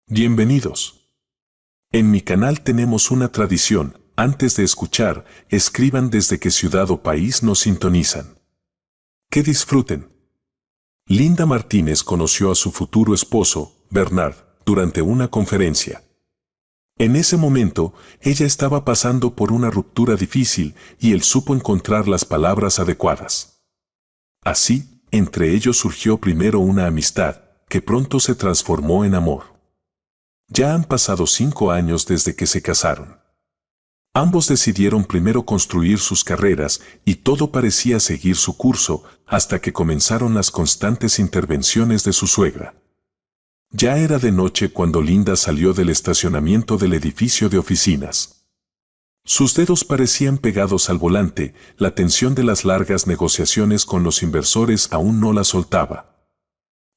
Bienvenidos. En mi canal tenemos una tradición: antes de escuchar, escriban desde qué ciudad o país nos sintonizan. Que disfruten. Linda Martínez conoció a su futuro esposo, Bernard, durante una conferencia. En ese momento, ella estaba pasando por una ruptura difícil y él supo encontrar las palabras adecuadas. Así, entre ellos surgió primero una amistad, que pronto se transformó en amor. Ya han pasado 5 años desde que se casaron. Ambos decidieron primero construir sus carreras y todo parecía seguir su curso hasta que comenzaron las constantes intervenciones de su suegra. Ya era de noche cuando Linda salió del estacionamiento del edificio de oficinas. Sus dedos parecían pegados al volante, la tensión de las largas negociaciones con los inversores aún no la soltaba.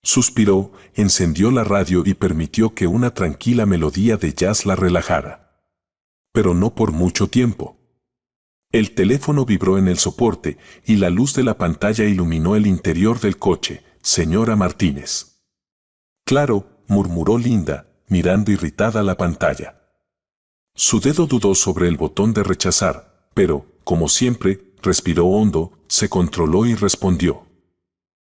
Suspiró, encendió la radio y permitió que una tranquila melodía de jazz la relajara. Pero no por mucho tiempo. El teléfono vibró en el soporte y la luz de la pantalla iluminó el interior del coche. Señora Martínez. Claro, murmuró Linda, mirando irritada la pantalla. Su dedo dudó sobre el botón de rechazar, pero, como siempre, respiró hondo, se controló y respondió.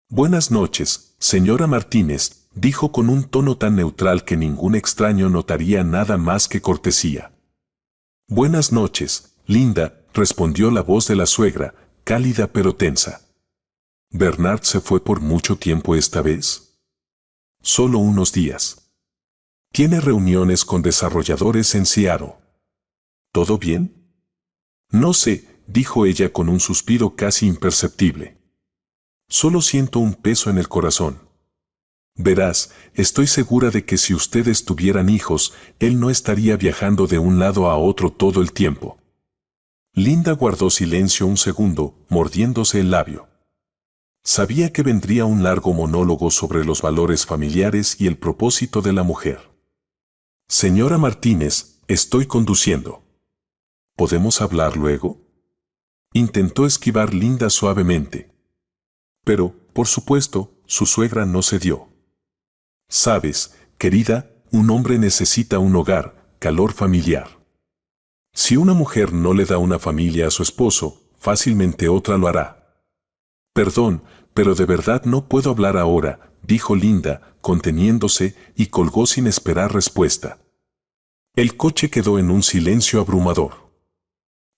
Buenas noches, señora Martínez, dijo con un tono tan neutral que ningún extraño notaría nada más que cortesía. Buenas noches, Linda, respondió la voz de la suegra, cálida pero tensa. ¿Bernard se fue por mucho tiempo esta vez? Solo unos días. Tiene reuniones con desarrolladores en Seattle. ¿Todo bien? No sé, dijo ella con un suspiro casi imperceptible. Solo siento un peso en el corazón. Verás, estoy segura de que si ustedes tuvieran hijos, él no estaría viajando de un lado a otro todo el tiempo. Linda guardó silencio un segundo, mordiéndose el labio. Sabía que vendría un largo monólogo sobre los valores familiares y el propósito de la mujer. Señora Martínez, estoy conduciendo. ¿Podemos hablar luego? Intentó esquivar Linda suavemente. Pero, por supuesto, su suegra no cedió. Sabes, querida, un hombre necesita un hogar, calor familiar. Si una mujer no le da una familia a su esposo, fácilmente otra lo hará. Perdón, pero de verdad no puedo hablar ahora, dijo Linda, conteniéndose, y colgó sin esperar respuesta. El coche quedó en un silencio abrumador.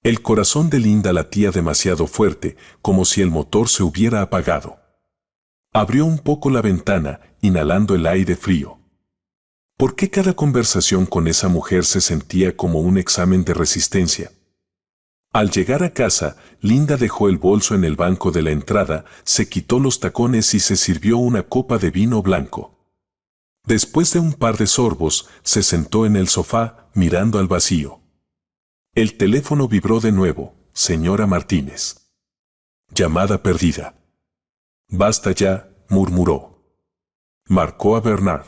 El corazón de Linda latía demasiado fuerte, como si el motor se hubiera apagado. Abrió un poco la ventana, inhalando el aire frío. ¿Por qué cada conversación con esa mujer se sentía como un examen de resistencia? Al llegar a casa, Linda dejó el bolso en el banco de la entrada, se quitó los tacones y se sirvió una copa de vino blanco. Después de un par de sorbos, se sentó en el sofá, mirando al vacío. El teléfono vibró de nuevo. Señora Martínez. Llamada perdida. Basta ya, murmuró. Marcó a Bernard.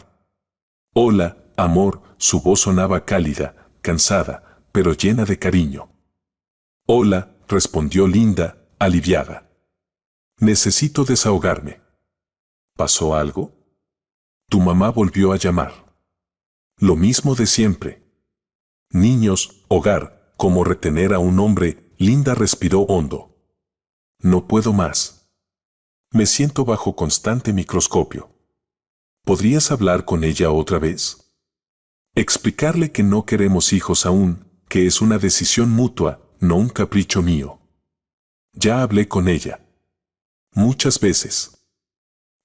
Hola, amor, su voz sonaba cálida, cansada, pero llena de cariño. Hola, respondió Linda, aliviada. Necesito desahogarme. ¿Pasó algo? Tu mamá volvió a llamar. Lo mismo de siempre. Niños, hogar, cómo retener a un hombre. Linda respiró hondo. No puedo más. Me siento bajo constante microscopio. ¿Podrías hablar con ella otra vez? Explicarle que no queremos hijos aún, que es una decisión mutua, no un capricho mío. Ya hablé con ella. Muchas veces.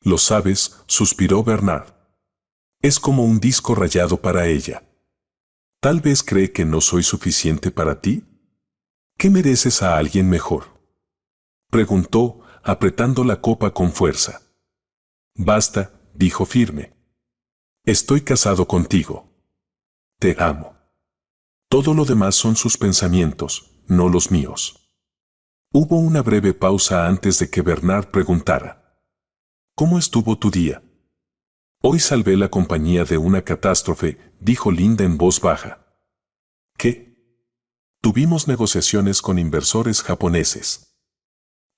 Lo sabes, suspiró Bernard. Es como un disco rayado para ella. Tal vez cree que no soy suficiente para ti. ¿Qué mereces a alguien mejor? Preguntó, apretando la copa con fuerza. Basta, dijo firme. Estoy casado contigo. Te amo. Todo lo demás son sus pensamientos, no los míos. Hubo una breve pausa antes de que Bernard preguntara. ¿Cómo estuvo tu día? Hoy salvé la compañía de una catástrofe, dijo Linda en voz baja. ¿Qué? Tuvimos negociaciones con inversores japoneses.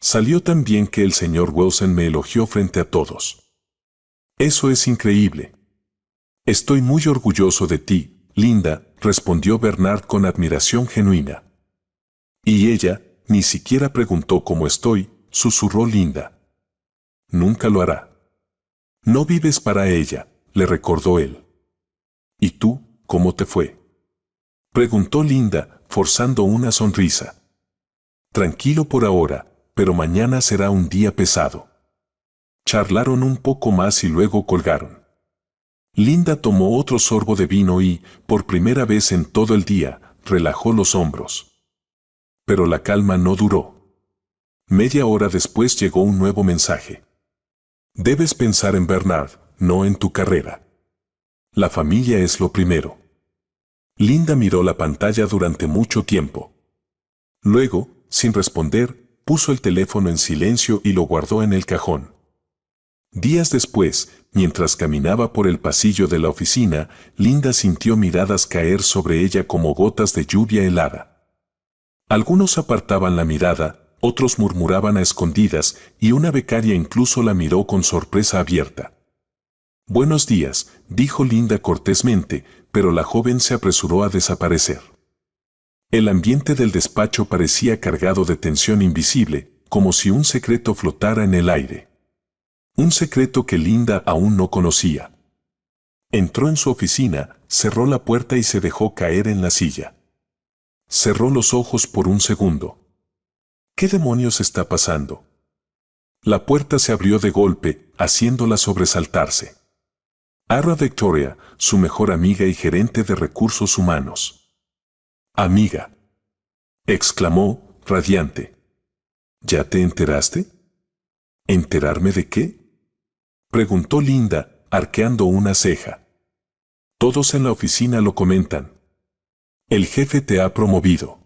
Salió tan bien que el señor Wilson me elogió frente a todos. Eso es increíble. Estoy muy orgulloso de ti, Linda, respondió Bernard con admiración genuina. Y ella, ni siquiera preguntó cómo estoy, susurró Linda. Nunca lo hará. No vives para ella, le recordó él. ¿Y tú, cómo te fue? Preguntó Linda, forzando una sonrisa. Tranquilo por ahora, pero mañana será un día pesado. Charlaron un poco más y luego colgaron. Linda tomó otro sorbo de vino y, por primera vez en todo el día, relajó los hombros. Pero la calma no duró. Media hora después llegó un nuevo mensaje. Debes pensar en Bernard, no en tu carrera. La familia es lo primero. Linda miró la pantalla durante mucho tiempo. Luego, sin responder, puso el teléfono en silencio y lo guardó en el cajón. Días después, mientras caminaba por el pasillo de la oficina, Linda sintió miradas caer sobre ella como gotas de lluvia helada. Algunos apartaban la mirada, otros murmuraban a escondidas, y una becaria incluso la miró con sorpresa abierta. «Buenos días», dijo Linda cortésmente, pero la joven se apresuró a desaparecer. El ambiente del despacho parecía cargado de tensión invisible, como si un secreto flotara en el aire. Un secreto que Linda aún no conocía. Entró en su oficina, cerró la puerta y se dejó caer en la silla. Cerró los ojos por un segundo. ¿Qué demonios está pasando? La puerta se abrió de golpe, haciéndola sobresaltarse. Era Victoria, su mejor amiga y gerente de recursos humanos. «Amiga», exclamó, radiante. «¿Ya te enteraste?» «¿Enterarme de qué?», preguntó Linda, arqueando una ceja. «Todos en la oficina lo comentan. El jefe te ha promovido.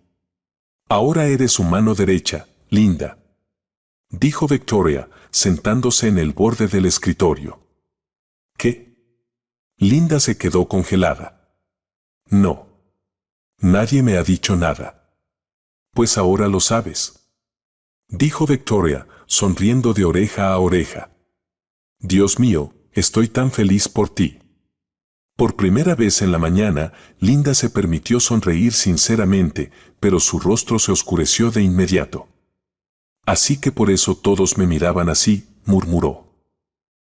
Ahora eres su mano derecha, Linda», dijo Victoria, sentándose en el borde del escritorio. «¿Qué?». Linda se quedó congelada. «No. Nadie me ha dicho nada». «Pues ahora lo sabes», dijo Victoria, sonriendo de oreja a oreja. «Dios mío, estoy tan feliz por ti». Por primera vez en la mañana, Linda se permitió sonreír sinceramente, pero su rostro se oscureció de inmediato. «Así que por eso todos me miraban así», murmuró.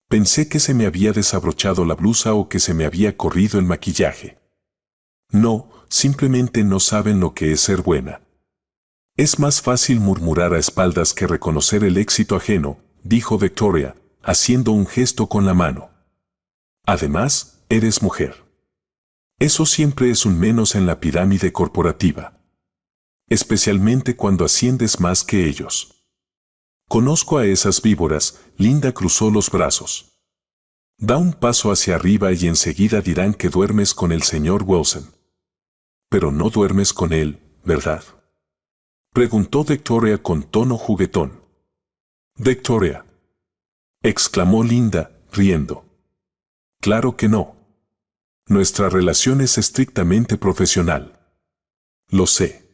«Pensé que se me había desabrochado la blusa o que se me había corrido el maquillaje». «No, simplemente no saben lo que es ser buena». «Es más fácil murmurar a espaldas que reconocer el éxito ajeno», dijo Victoria, haciendo un gesto con la mano. «Además, eres mujer. Eso siempre es un menos en la pirámide corporativa. Especialmente cuando asciendes más que ellos». «Conozco a esas víboras», Linda cruzó los brazos. «Da un paso hacia arriba y enseguida dirán que duermes con el señor Wilson». «Pero no duermes con él, ¿verdad?», preguntó Victoria con tono juguetón. «Victoria», exclamó Linda, riendo. «Claro que no. Nuestra relación es estrictamente profesional». «Lo sé.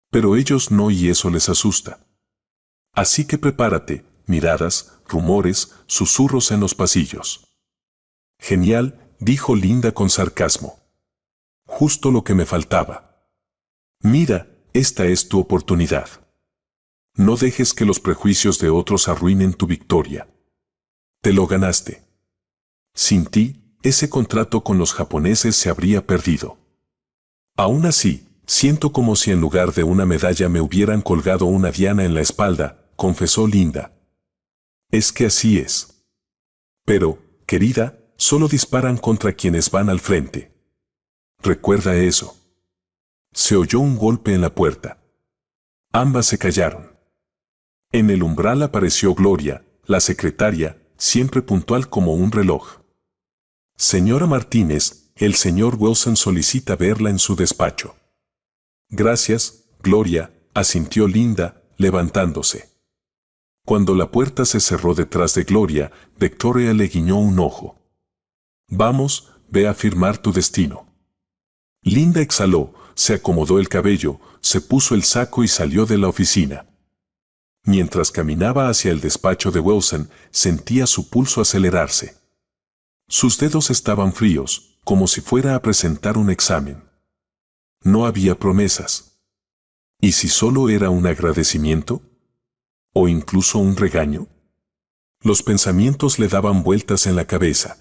Pero ellos no y eso les asusta. Así que prepárate, miradas, rumores, susurros en los pasillos». «Genial», dijo Linda con sarcasmo. «Justo lo que me faltaba. Mira, esta es tu oportunidad. No dejes que los prejuicios de otros arruinen tu victoria. Te lo ganaste. Sin ti, ese contrato con los japoneses se habría perdido. Aún así, siento como si en lugar de una medalla me hubieran colgado una diana en la espalda», confesó Linda. «Es que así es. Pero, querida, solo disparan contra quienes van al frente. Recuerda eso». Se oyó un golpe en la puerta. Ambas se callaron. En el umbral apareció Gloria, la secretaria, siempre puntual como un reloj. «Señora Martínez, el señor Wilson solicita verla en su despacho». «Gracias, Gloria», asintió Linda, levantándose. Cuando la puerta se cerró detrás de Gloria, Victoria le guiñó un ojo. «Vamos, ve a firmar tu destino». Linda exhaló, se acomodó el cabello, se puso el saco y salió de la oficina. Mientras caminaba hacia el despacho de Wilson, sentía su pulso acelerarse. Sus dedos estaban fríos, como si fuera a presentar un examen. No había promesas. ¿Y si solo era un agradecimiento? ¿O incluso un regaño? Los pensamientos le daban vueltas en la cabeza.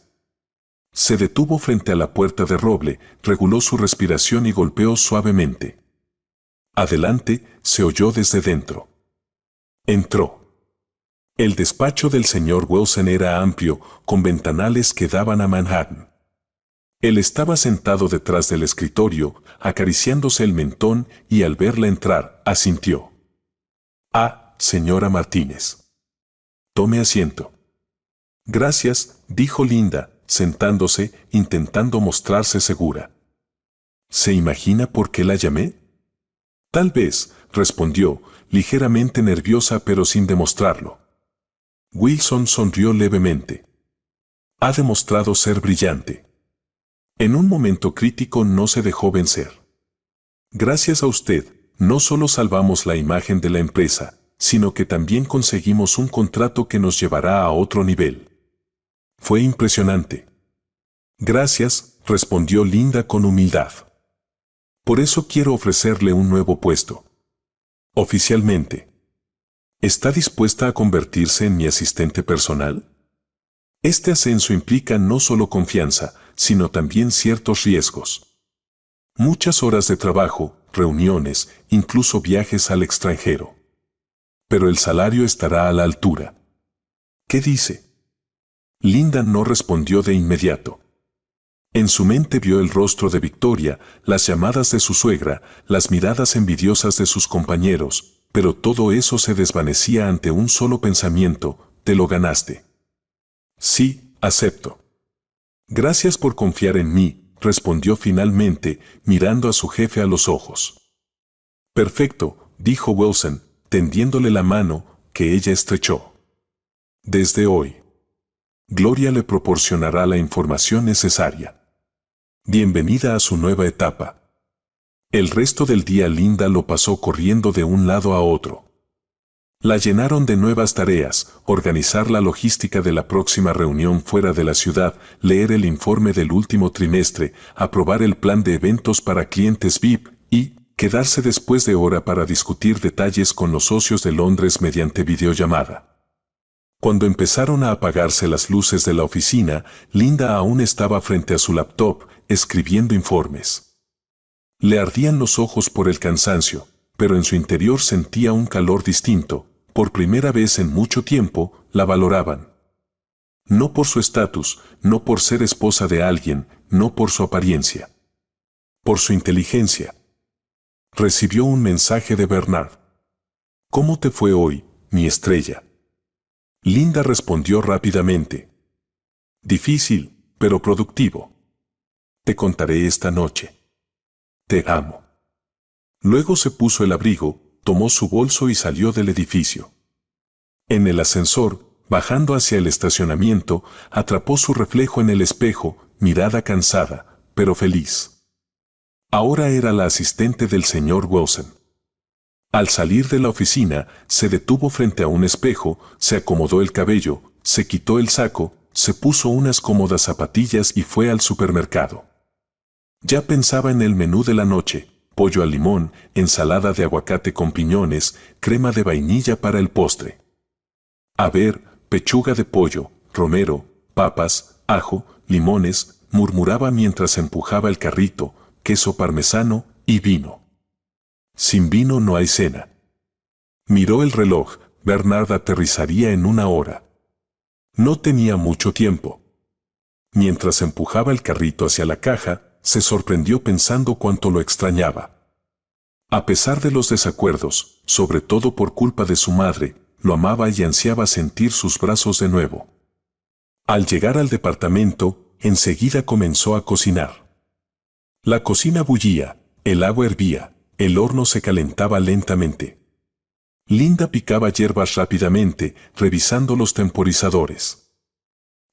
Se detuvo frente a la puerta de roble, reguló su respiración y golpeó suavemente. Adelante, se oyó desde dentro. Entró. El despacho del señor Wilson era amplio, con ventanales que daban a Manhattan. Él estaba sentado detrás del escritorio, acariciándose el mentón y al verla entrar, asintió. «Ah, señora Martínez. Tome asiento». «Gracias», dijo Linda, sentándose, intentando mostrarse segura. ¿Se imagina por qué la llamé? Tal vez, respondió, ligeramente nerviosa pero sin demostrarlo. Wilson sonrió levemente. Ha demostrado ser brillante. En un momento crítico no se dejó vencer. Gracias a usted, no solo salvamos la imagen de la empresa, sino que también conseguimos un contrato que nos llevará a otro nivel. Fue impresionante. Gracias, respondió Linda con humildad. Por eso quiero ofrecerle un nuevo puesto. Oficialmente. ¿Está dispuesta a convertirse en mi asistente personal? Este ascenso implica no solo confianza, sino también ciertos riesgos. Muchas horas de trabajo, reuniones, incluso viajes al extranjero. Pero el salario estará a la altura. ¿Qué dice? Linda no respondió de inmediato. En su mente vio el rostro de Victoria, las llamadas de su suegra, las miradas envidiosas de sus compañeros, pero todo eso se desvanecía ante un solo pensamiento: te lo ganaste. Sí, acepto. Gracias por confiar en mí, respondió finalmente, mirando a su jefe a los ojos. Perfecto, dijo Wilson, tendiéndole la mano, que ella estrechó. Desde hoy, Gloria le proporcionará la información necesaria. Bienvenida a su nueva etapa. El resto del día Linda lo pasó corriendo de un lado a otro. La llenaron de nuevas tareas: organizar la logística de la próxima reunión fuera de la ciudad, leer el informe del último trimestre, aprobar el plan de eventos para clientes VIP y quedarse después de hora para discutir detalles con los socios de Londres mediante videollamada. Cuando empezaron a apagarse las luces de la oficina, Linda aún estaba frente a su laptop, escribiendo informes. Le ardían los ojos por el cansancio, pero en su interior sentía un calor distinto. Por primera vez en mucho tiempo, la valoraban. No por su estatus, no por ser esposa de alguien, no por su apariencia. Por su inteligencia. Recibió un mensaje de Bernard. ¿Cómo te fue hoy, mi estrella? Linda respondió rápidamente. Difícil, pero productivo. Te contaré esta noche. Te amo. Luego se puso el abrigo, tomó su bolso y salió del edificio. En el ascensor, bajando hacia el estacionamiento, atrapó su reflejo en el espejo, mirada cansada, pero feliz. Ahora era la asistente del señor Wilson. Al salir de la oficina, se detuvo frente a un espejo, se acomodó el cabello, se quitó el saco, se puso unas cómodas zapatillas y fue al supermercado. Ya pensaba en el menú de la noche: pollo al limón, ensalada de aguacate con piñones, crema de vainilla para el postre. A ver, pechuga de pollo, romero, papas, ajo, limones, murmuraba mientras empujaba el carrito, queso parmesano y vino. Sin vino no hay cena. Miró el reloj: Bernard aterrizaría en 1 hora. No tenía mucho tiempo. Mientras empujaba el carrito hacia la caja, se sorprendió pensando cuánto lo extrañaba. A pesar de los desacuerdos, sobre todo por culpa de su madre, lo amaba y ansiaba sentir sus brazos de nuevo. Al llegar al departamento, enseguida comenzó a cocinar. La cocina bullía, el agua hervía, el horno se calentaba lentamente. Linda picaba hierbas rápidamente, revisando los temporizadores.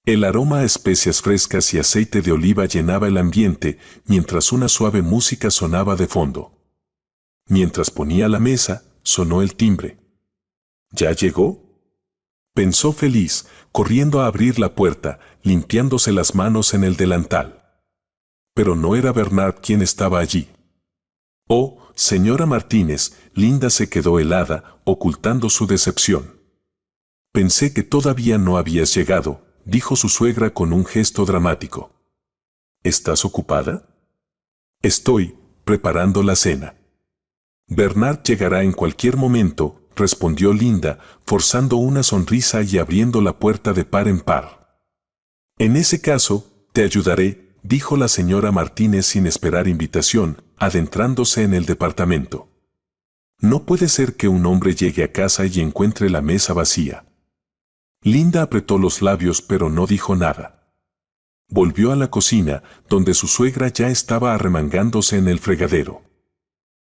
El aroma a especias frescas y aceite de oliva llenaba el ambiente, mientras una suave música sonaba de fondo. Mientras ponía la mesa, sonó el timbre. ¿Ya llegó?, pensó feliz, corriendo a abrir la puerta. limpiándose las manos en el delantal. Pero no era Bernard quien estaba allí. Oh, señora Martínez, Linda se quedó helada, ocultando su decepción. Pensé que todavía no habías llegado, dijo su suegra con un gesto dramático. ¿Estás ocupada? Estoy preparando la cena. Bernard llegará en cualquier momento, respondió Linda, forzando una sonrisa y abriendo la puerta de par en par. En ese caso, te ayudaré, dijo la señora Martínez sin esperar invitación, adentrándose en el departamento. No puede ser que un hombre llegue a casa y encuentre la mesa vacía. Linda apretó los labios pero no dijo nada. Volvió a la cocina, donde su suegra ya estaba arremangándose en el fregadero.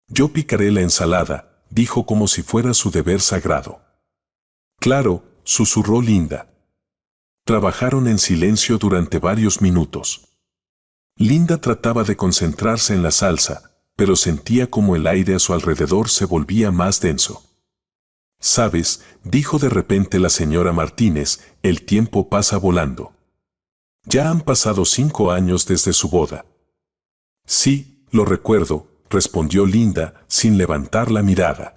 Yo picaré la ensalada, dijo como si fuera su deber sagrado. Claro, susurró Linda. Trabajaron en silencio durante varios minutos. Linda trataba de concentrarse en la salsa, pero sentía como el aire a su alrededor se volvía más denso. «Sabes», dijo de repente la señora Martínez, «el tiempo pasa volando. Ya han pasado 5 años desde su boda». «Sí, lo recuerdo», respondió Linda, sin levantar la mirada.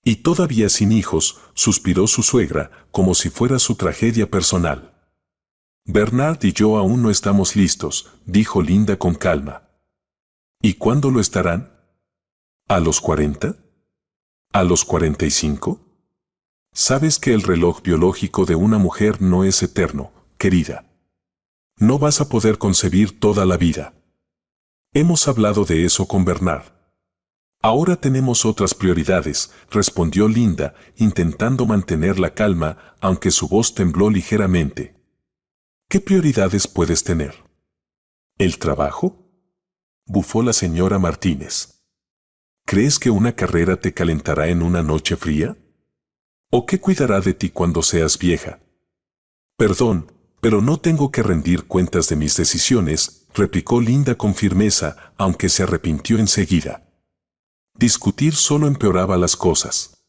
«Y todavía sin hijos», suspiró su suegra, como si fuera su tragedia personal. «Bernard y yo aún no estamos listos», dijo Linda con calma. «¿Y cuándo lo estarán? ¿A los 40? ¿A los 45? Sabes que el reloj biológico de una mujer no es eterno, querida. No vas a poder concebir toda la vida. Hemos hablado de eso con Bernard. Ahora tenemos otras prioridades», respondió Linda, intentando mantener la calma, aunque su voz tembló ligeramente. «¿Qué prioridades puedes tener? ¿El trabajo?», bufó la señora Martínez. «¿Crees que una carrera te calentará en una noche fría? ¿O qué cuidará de ti cuando seas vieja?» «Perdón, pero no tengo que rendir cuentas de mis decisiones», replicó Linda con firmeza, aunque se arrepintió enseguida. Discutir solo empeoraba las cosas.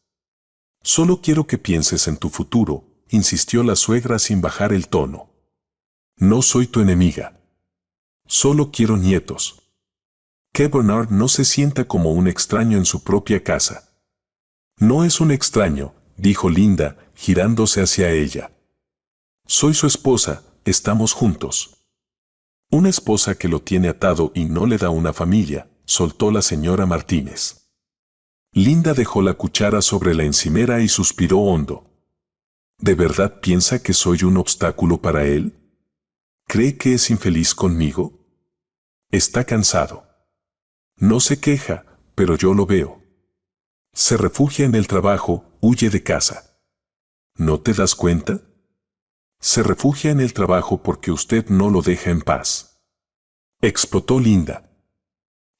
«Solo quiero que pienses en tu futuro», insistió la suegra sin bajar el tono. «No soy tu enemiga. Solo quiero nietos. Que Bernard no se sienta como un extraño en su propia casa». «No es un extraño», dijo Linda, girándose hacia ella. «Soy su esposa, estamos juntos». «Una esposa que lo tiene atado y no le da una familia», soltó la señora Martínez. Linda dejó la cuchara sobre la encimera y suspiró hondo. ¿De verdad piensa que soy un obstáculo para él? ¿Cree que es infeliz conmigo? Está cansado. No se queja, pero yo lo veo. Se refugia en el trabajo, huye de casa. ¿No te das cuenta? Se refugia en el trabajo porque usted no lo deja en paz. Explotó Linda.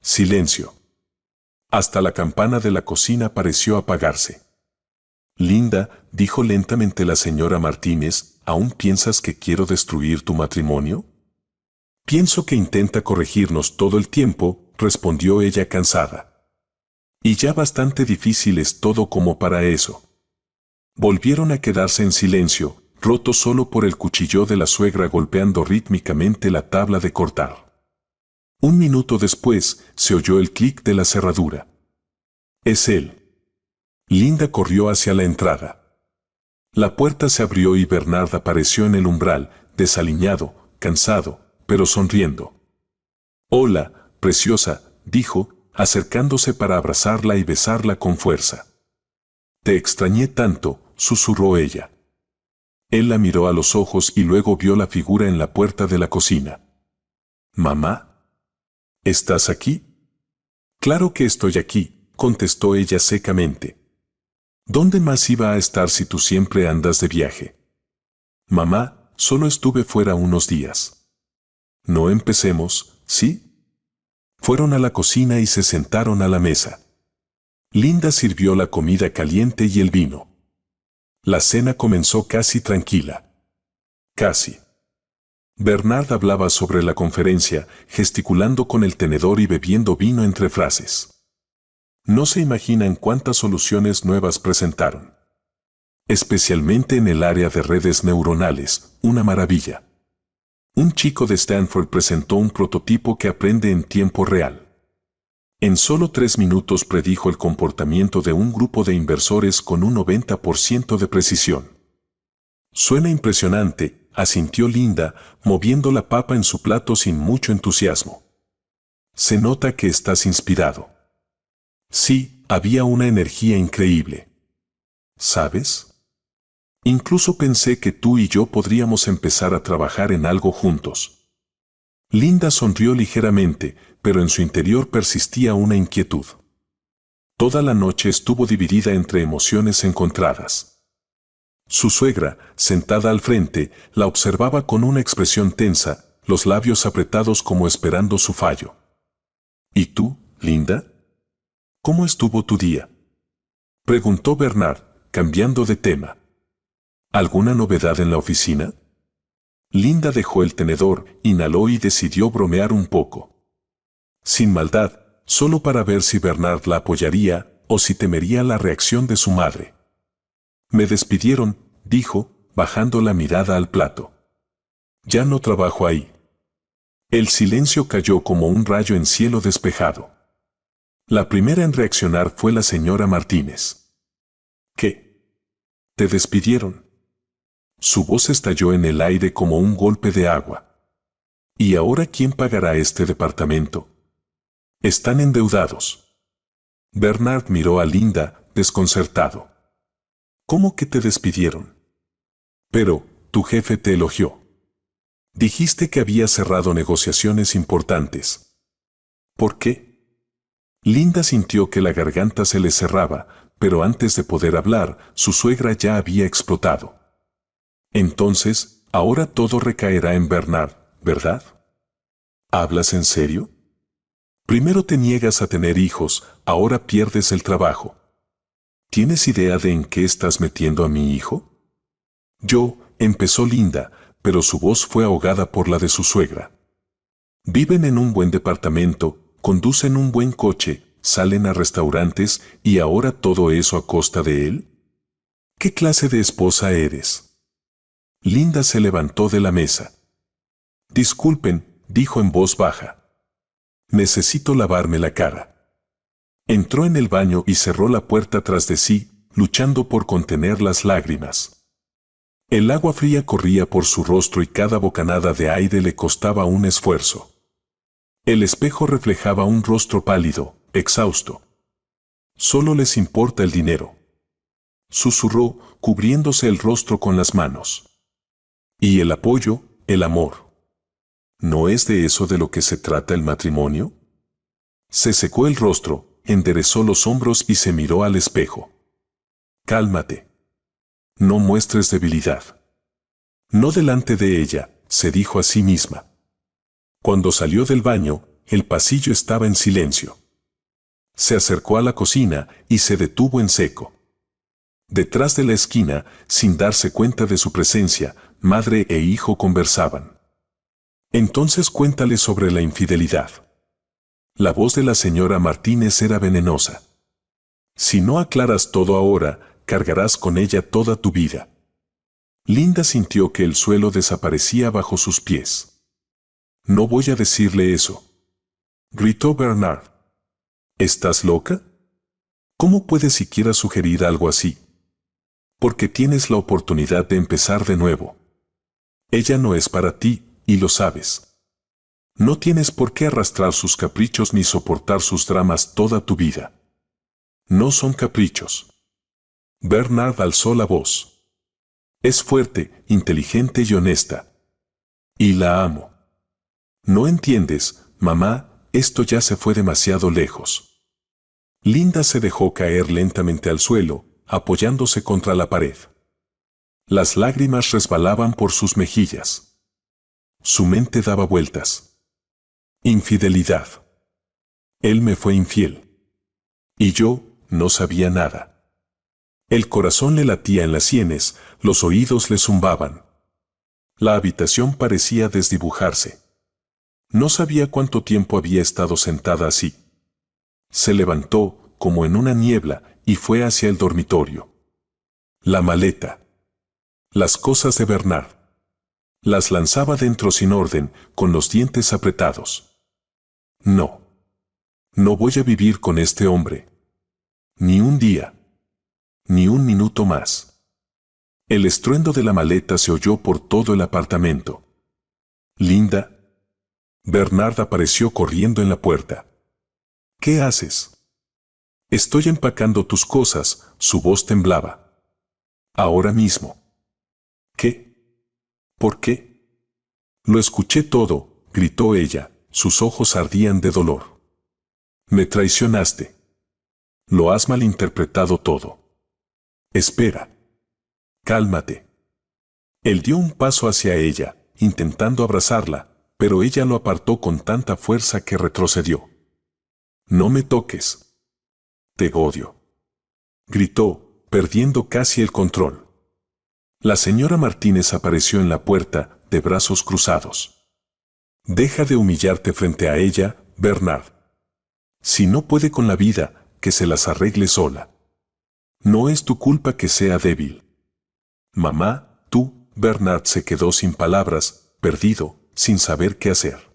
Silencio. Hasta la campana de la cocina pareció apagarse. «Linda», dijo lentamente la señora Martínez, «¿aún piensas que quiero destruir tu matrimonio?» «Pienso que intenta corregirnos todo el tiempo», respondió ella cansada. «Y ya bastante difícil es todo como para eso». Volvieron a quedarse en silencio, roto solo por el cuchillo de la suegra golpeando rítmicamente la tabla de cortar. Un minuto después, se oyó el clic de la cerradura. «Es él». Linda corrió hacia la entrada. La puerta se abrió y Bernard apareció en el umbral, desaliñado, cansado, pero sonriendo. «Hola, preciosa», dijo, acercándose para abrazarla y besarla con fuerza. «Te extrañé tanto», susurró ella. Él la miró a los ojos y luego vio la figura en la puerta de la cocina. «¿Mamá? ¿Estás aquí?» «Claro que estoy aquí», contestó ella secamente. «¿Dónde más iba a estar si tú siempre andas de viaje?» «Mamá, solo estuve fuera unos días». «No empecemos, ¿sí?» Fueron a la cocina y se sentaron a la mesa. Linda sirvió la comida caliente y el vino. La cena comenzó casi tranquila. Casi. Bernard hablaba sobre la conferencia, gesticulando con el tenedor y bebiendo vino entre frases. No se imaginan cuántas soluciones nuevas presentaron. Especialmente en el área de redes neuronales, una maravilla. Un chico de Stanford presentó un prototipo que aprende en tiempo real. En solo 3 minutos predijo el comportamiento de un grupo de inversores con un 90% de precisión. Suena impresionante, asintió Linda, moviendo la papa en su plato sin mucho entusiasmo. Se nota que estás inspirado. Sí, había una energía increíble. ¿Sabes? Incluso pensé que tú y yo podríamos empezar a trabajar en algo juntos. Linda sonrió ligeramente, pero en su interior persistía una inquietud. Toda la noche estuvo dividida entre emociones encontradas. Su suegra, sentada al frente, la observaba con una expresión tensa, los labios apretados como esperando su fallo. ¿Y tú, Linda? ¿Cómo estuvo tu día?, preguntó Bernard, cambiando de tema. ¿Alguna novedad en la oficina? Linda dejó el tenedor, inhaló y decidió bromear un poco. Sin maldad, solo para ver si Bernard la apoyaría o si temería la reacción de su madre. Me despidieron, dijo, bajando la mirada al plato. Ya no trabajo ahí. El silencio cayó como un rayo en cielo despejado. La primera en reaccionar fue la señora Martínez. ¿Qué? ¿Te despidieron? Su voz estalló en el aire como un golpe de agua. ¿Y ahora quién pagará este departamento? Están endeudados. Bernard miró a Linda, desconcertado. ¿Cómo que te despidieron? Pero, tu jefe te elogió. Dijiste que había cerrado negociaciones importantes. ¿Por qué? Linda sintió que la garganta se le cerraba, pero antes de poder hablar, su suegra ya había explotado. Entonces, ahora todo recaerá en Bernard, ¿verdad? ¿Hablas en serio? Primero te niegas a tener hijos, ahora pierdes el trabajo. ¿Tienes idea de en qué estás metiendo a mi hijo? Empezó Linda, pero su voz fue ahogada por la de su suegra. Viven en un buen departamento, conducen un buen coche, salen a restaurantes y ahora todo eso a costa de él. ¿Qué clase de esposa eres? Linda se levantó de la mesa. Disculpen, dijo en voz baja. Necesito lavarme la cara. Entró en el baño y cerró la puerta tras de sí, luchando por contener las lágrimas. El agua fría corría por su rostro y cada bocanada de aire le costaba un esfuerzo. El espejo reflejaba un rostro pálido, exhausto. Solo les importa el dinero, susurró, cubriéndose el rostro con las manos. Y el apoyo, el amor. ¿No es de eso de lo que se trata el matrimonio? Se secó el rostro, enderezó los hombros y se miró al espejo. Cálmate. No muestres debilidad. No delante de ella, se dijo a sí misma. Cuando salió del baño, el pasillo estaba en silencio. Se acercó a la cocina y se detuvo en seco. Detrás de la esquina, sin darse cuenta de su presencia, madre e hijo conversaban. Entonces cuéntale sobre la infidelidad. La voz de la señora Martínez era venenosa. Si no aclaras todo ahora, cargarás con ella toda tu vida. Linda sintió que el suelo desaparecía bajo sus pies. No voy a decirle eso, gritó Bernard. ¿Estás loca? ¿Cómo puedes siquiera sugerir algo así? Porque tienes la oportunidad de empezar de nuevo. Ella no es para ti, y lo sabes. No tienes por qué arrastrar sus caprichos ni soportar sus dramas toda tu vida. No son caprichos. Bernard alzó la voz. Es fuerte, inteligente y honesta. Y la amo. No entiendes, mamá, esto ya se fue demasiado lejos. Linda se dejó caer lentamente al suelo, apoyándose contra la pared. Las lágrimas resbalaban por sus mejillas. Su mente daba vueltas. Infidelidad. Él me fue infiel. Y yo no sabía nada. El corazón le latía en las sienes, los oídos le zumbaban. La habitación parecía desdibujarse. No sabía cuánto tiempo había estado sentada así. Se levantó, como en una niebla, y fue hacia el dormitorio. La maleta. Las cosas de Bernard. Las lanzaba dentro sin orden, con los dientes apretados. No. No voy a vivir con este hombre. Ni un día. Ni un minuto más. El estruendo de la maleta se oyó por todo el apartamento. Linda. Bernard apareció corriendo en la puerta. ¿Qué haces? Estoy empacando tus cosas, su voz temblaba. Ahora mismo. ¿Qué? ¿Por qué? Lo escuché todo, gritó ella, sus ojos ardían de dolor. Me traicionaste. Lo has malinterpretado todo. Espera. Cálmate. Él dio un paso hacia ella, intentando abrazarla, pero ella lo apartó con tanta fuerza que retrocedió. No me toques. Te odio. Gritó, perdiendo casi el control. La señora Martínez apareció en la puerta, de brazos cruzados. Deja de humillarte frente a ella, Bernard. Si no puede con la vida, que se las arregle sola. No es tu culpa que sea débil. Mamá, tú, Bernard se quedó sin palabras, perdido, sin saber qué hacer.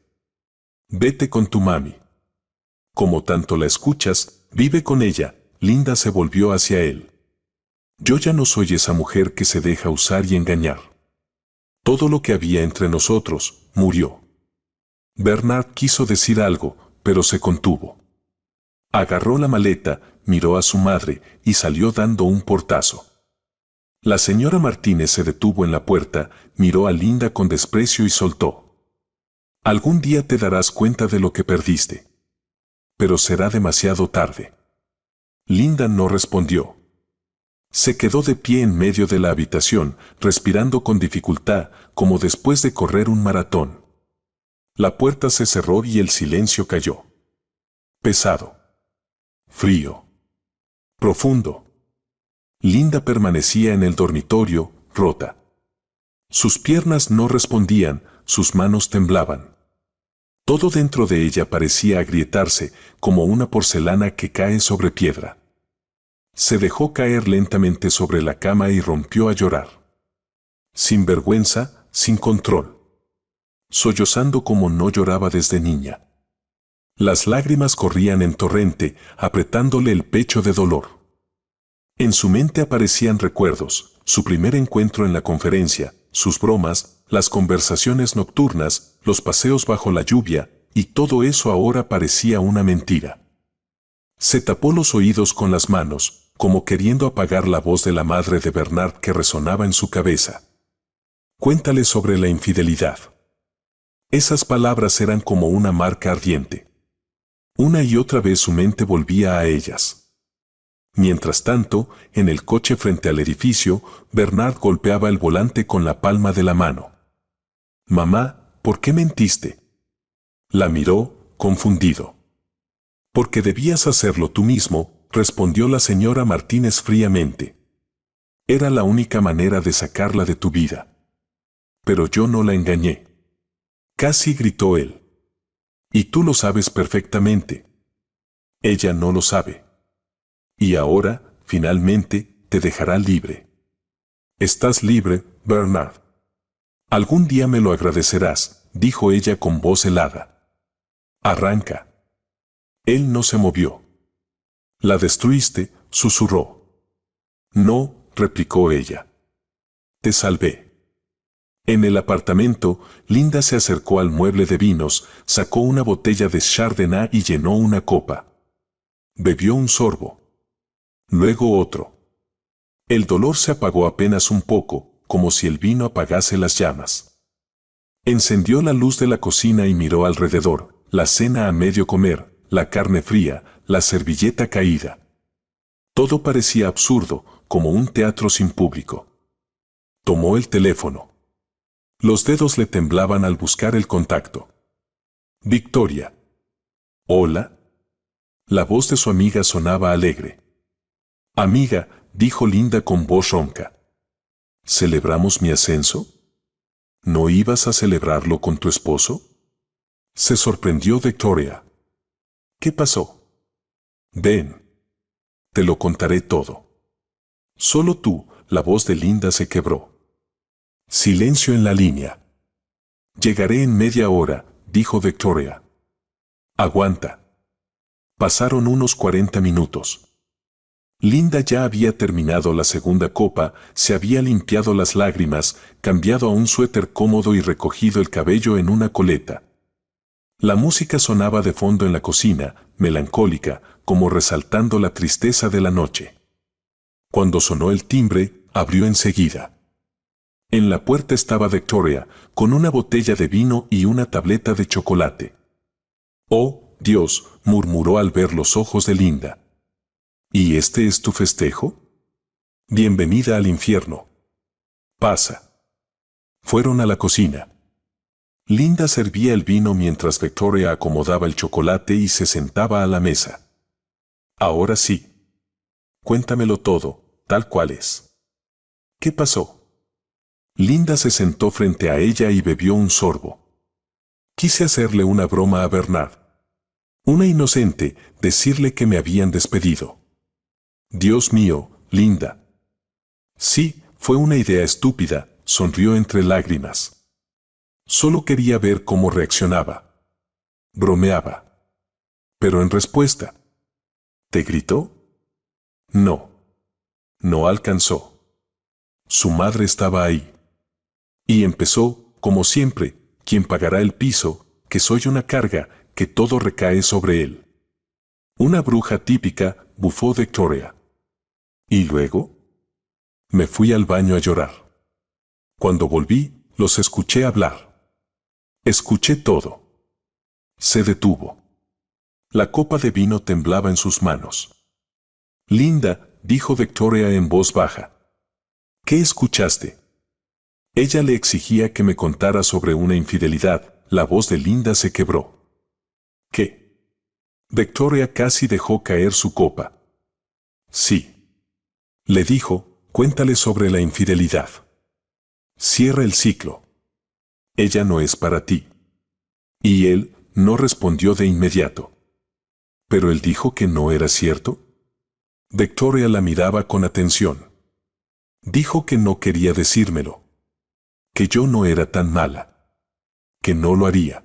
Vete con tu mami. Como tanto la escuchas, vive con ella. Linda se volvió hacia él. Yo ya no soy esa mujer que se deja usar y engañar. Todo lo que había entre nosotros, murió. Bernard quiso decir algo, pero se contuvo. Agarró la maleta, miró a su madre y salió dando un portazo. La señora Martínez se detuvo en la puerta, miró a Linda con desprecio y soltó. Algún día te darás cuenta de lo que perdiste. Pero será demasiado tarde. Linda no respondió. Se quedó de pie en medio de la habitación, respirando con dificultad, como después de correr un maratón. La puerta se cerró y el silencio cayó. Pesado. Frío. Profundo. Linda permanecía en el dormitorio, rota. Sus piernas no respondían, sus manos temblaban. Todo dentro de ella parecía agrietarse, como una porcelana que cae sobre piedra. Se dejó caer lentamente sobre la cama y rompió a llorar. Sin vergüenza, sin control. Sollozando como no lloraba desde niña. Las lágrimas corrían en torrente, apretándole el pecho de dolor. En su mente aparecían recuerdos, su primer encuentro en la conferencia, sus bromas, las conversaciones nocturnas, los paseos bajo la lluvia, y todo eso ahora parecía una mentira. Se tapó los oídos con las manos, como queriendo apagar la voz de la madre de Bernard que resonaba en su cabeza. Cuéntale sobre la infidelidad. Esas palabras eran como una marca ardiente. Una y otra vez su mente volvía a ellas. Mientras tanto, en el coche frente al edificio, Bernard golpeaba el volante con la palma de la mano. Mamá, ¿por qué mentiste? La miró, confundido. Porque debías hacerlo tú mismo, respondió la señora Martínez fríamente. Era la única manera de sacarla de tu vida. Pero yo no la engañé. Casi gritó él. Y tú lo sabes perfectamente. Ella no lo sabe. Y ahora, finalmente, te dejará libre. Estás libre, Bernard. Algún día me lo agradecerás, dijo ella con voz helada. Arranca. Él no se movió. La destruiste, susurró. No, replicó ella. Te salvé. En el apartamento, Linda se acercó al mueble de vinos, sacó una botella de Chardonnay y llenó una copa. Bebió un sorbo. Luego otro. El dolor se apagó apenas un poco, como si el vino apagase las llamas. Encendió la luz de la cocina y miró alrededor, la cena a medio comer, la carne fría, la servilleta caída. Todo parecía absurdo, como un teatro sin público. Tomó el teléfono. Los dedos le temblaban al buscar el contacto. Victoria. Hola. La voz de su amiga sonaba alegre. Amiga, dijo Linda con voz ronca. ¿Celebramos mi ascenso? ¿No ibas a celebrarlo con tu esposo? Se sorprendió Victoria. ¿Qué pasó? Ven. Te lo contaré todo. Solo tú, la voz de Linda se quebró. Silencio en la línea. Llegaré en media hora, dijo Victoria. Aguanta. Pasaron unos 40 minutos. Linda ya había terminado la segunda copa, se había limpiado las lágrimas, cambiado a un suéter cómodo y recogido el cabello en una coleta. La música sonaba de fondo en la cocina, melancólica, como resaltando la tristeza de la noche. Cuando sonó el timbre, abrió enseguida. En la puerta estaba Victoria, con una botella de vino y una tableta de chocolate. «Oh, Dios», murmuró al ver los ojos de Linda. «¿Y este es tu festejo? Bienvenida al infierno. Pasa». Fueron a la cocina. Linda servía el vino mientras Victoria acomodaba el chocolate y se sentaba a la mesa. «Ahora sí. Cuéntamelo todo, tal cual es». «¿Qué pasó?». Linda se sentó frente a ella y bebió un sorbo. «Quise hacerle una broma a Bernard. Una inocente, decirle que me habían despedido». «Dios mío, Linda». «Sí, fue una idea estúpida», sonrió entre lágrimas. «Solo quería ver cómo reaccionaba». Bromeaba. Pero en respuesta, ¿te gritó? No. No alcanzó. Su madre estaba ahí. Y empezó, como siempre, ¿quién pagará el piso? Que soy una carga, que todo recae sobre él. Una bruja típica, bufó Victoria. ¿Y luego? Me fui al baño a llorar. Cuando volví, los escuché hablar. Escuché todo. Se detuvo. La copa de vino temblaba en sus manos. Linda, dijo Victoria en voz baja. ¿Qué escuchaste? Ella le exigía que me contara sobre una infidelidad. La voz de Linda se quebró. ¿Qué? Victoria casi dejó caer su copa. Sí. Le dijo, cuéntale sobre la infidelidad. Cierra el ciclo. Ella no es para ti. Y él no respondió de inmediato. ¿Pero él dijo que no era cierto? Victoria la miraba con atención. Dijo que no quería decírmelo. Que yo no era tan mala. Que no lo haría.